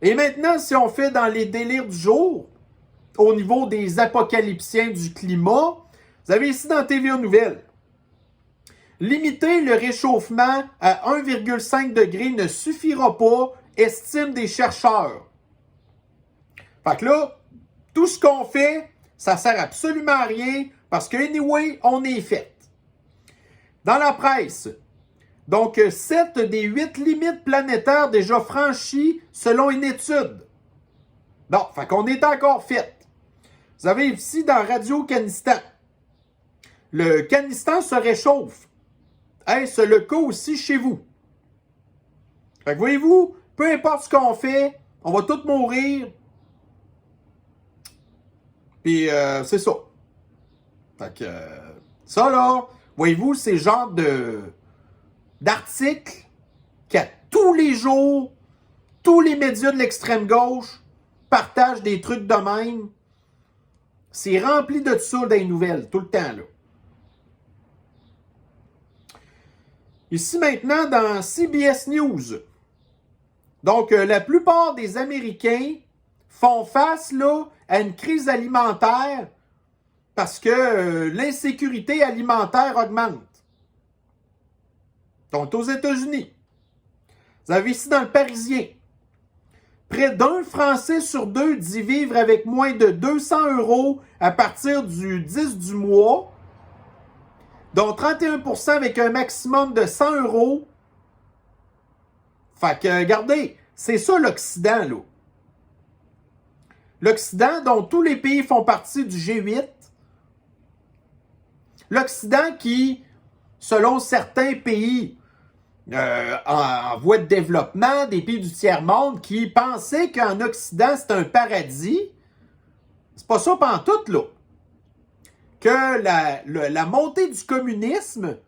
Et maintenant, si on fait dans les délires du jour, au niveau des apocalyptiens du climat, vous avez ici dans TVA Nouvelles. Limiter le réchauffement à 1,5 degré ne suffira pas, estiment des chercheurs. Fait que là, tout ce qu'on fait, ça sert absolument à rien parce que, anyway, on est fait. Dans la presse, donc 7 des 8 limites planétaires déjà franchies selon une étude. Bon, fait qu'on est encore fait. Vous avez ici dans Radio Canistan. Le Canistan se réchauffe. Est-ce le cas aussi chez vous? Fait que voyez-vous, peu importe ce qu'on fait, on va tous mourir. Puis c'est ça. Fait que ça là, voyez-vous, c'est le genre d'article qu'à tous les jours, tous les médias de l'extrême gauche partagent des trucs de même. C'est rempli de ça dans les nouvelles, tout le temps, là. Ici maintenant, dans CBS News. Donc, la plupart des Américains font face, là, à une crise alimentaire parce que l'insécurité alimentaire augmente. Donc, aux États-Unis. Vous avez ici dans le Parisien. Près d'un Français sur deux dit vivre avec moins de 200 € à partir du 10 du mois, dont 31% avec un maximum de 100 €. Fait que, regardez, c'est ça l'Occident, là. L'Occident, dont tous les pays font partie du G8. L'Occident qui, selon certains pays en voie de développement, des pays du tiers-monde, qui pensaient qu'en Occident, c'était un paradis. C'est pas ça pantoute, là. Que la montée du communisme,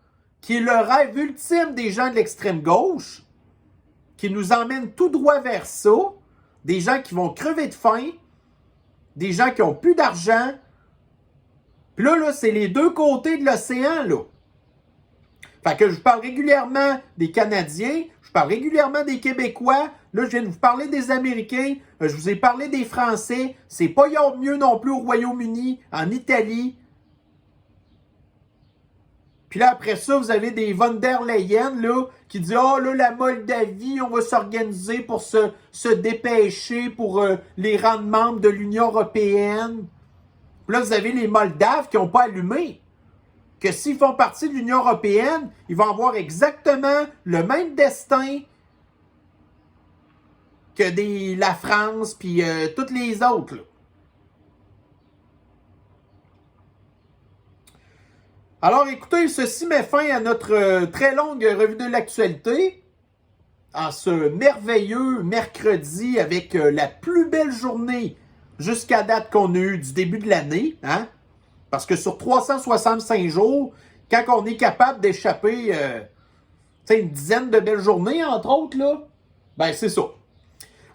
qui est le rêve ultime des gens de l'extrême gauche, qui nous emmène tout droit vers ça, des gens qui vont crever de faim, des gens qui n'ont plus d'argent. Puis là, c'est les deux côtés de l'océan, là. Fait que je parle régulièrement des Canadiens, je parle régulièrement des Québécois. Là, je viens de vous parler des Américains, je vous ai parlé des Français. C'est pas mieux non plus au Royaume-Uni, en Italie. Puis là, après ça, vous avez des von der Leyen, là, qui disent « Ah, là, la Moldavie, on va s'organiser pour se dépêcher pour les rendre membres de l'Union européenne. » Puis là, vous avez les Moldaves qui n'ont pas allumé. Que s'ils font partie de l'Union européenne, ils vont avoir exactement le même destin que la France puis toutes les autres, là. Alors, écoutez, ceci met fin à notre très longue revue de l'actualité en ce merveilleux mercredi avec la plus belle journée jusqu'à date qu'on a eue du début de l'année, hein? Parce que sur 365 jours, quand on est capable d'échapper une dizaine de belles journées, entre autres, là, ben c'est ça.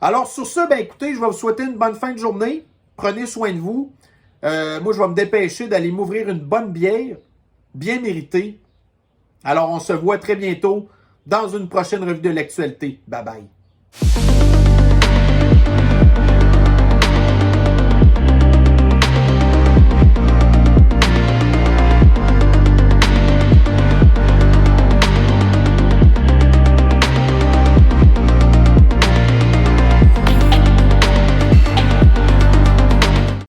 Alors, sur ça, ben écoutez, je vais vous souhaiter une bonne fin de journée. Prenez soin de vous. Moi, je vais me dépêcher d'aller m'ouvrir une bonne bière, bien méritée. Alors, on se voit très bientôt dans une prochaine revue de l'actualité. Bye bye.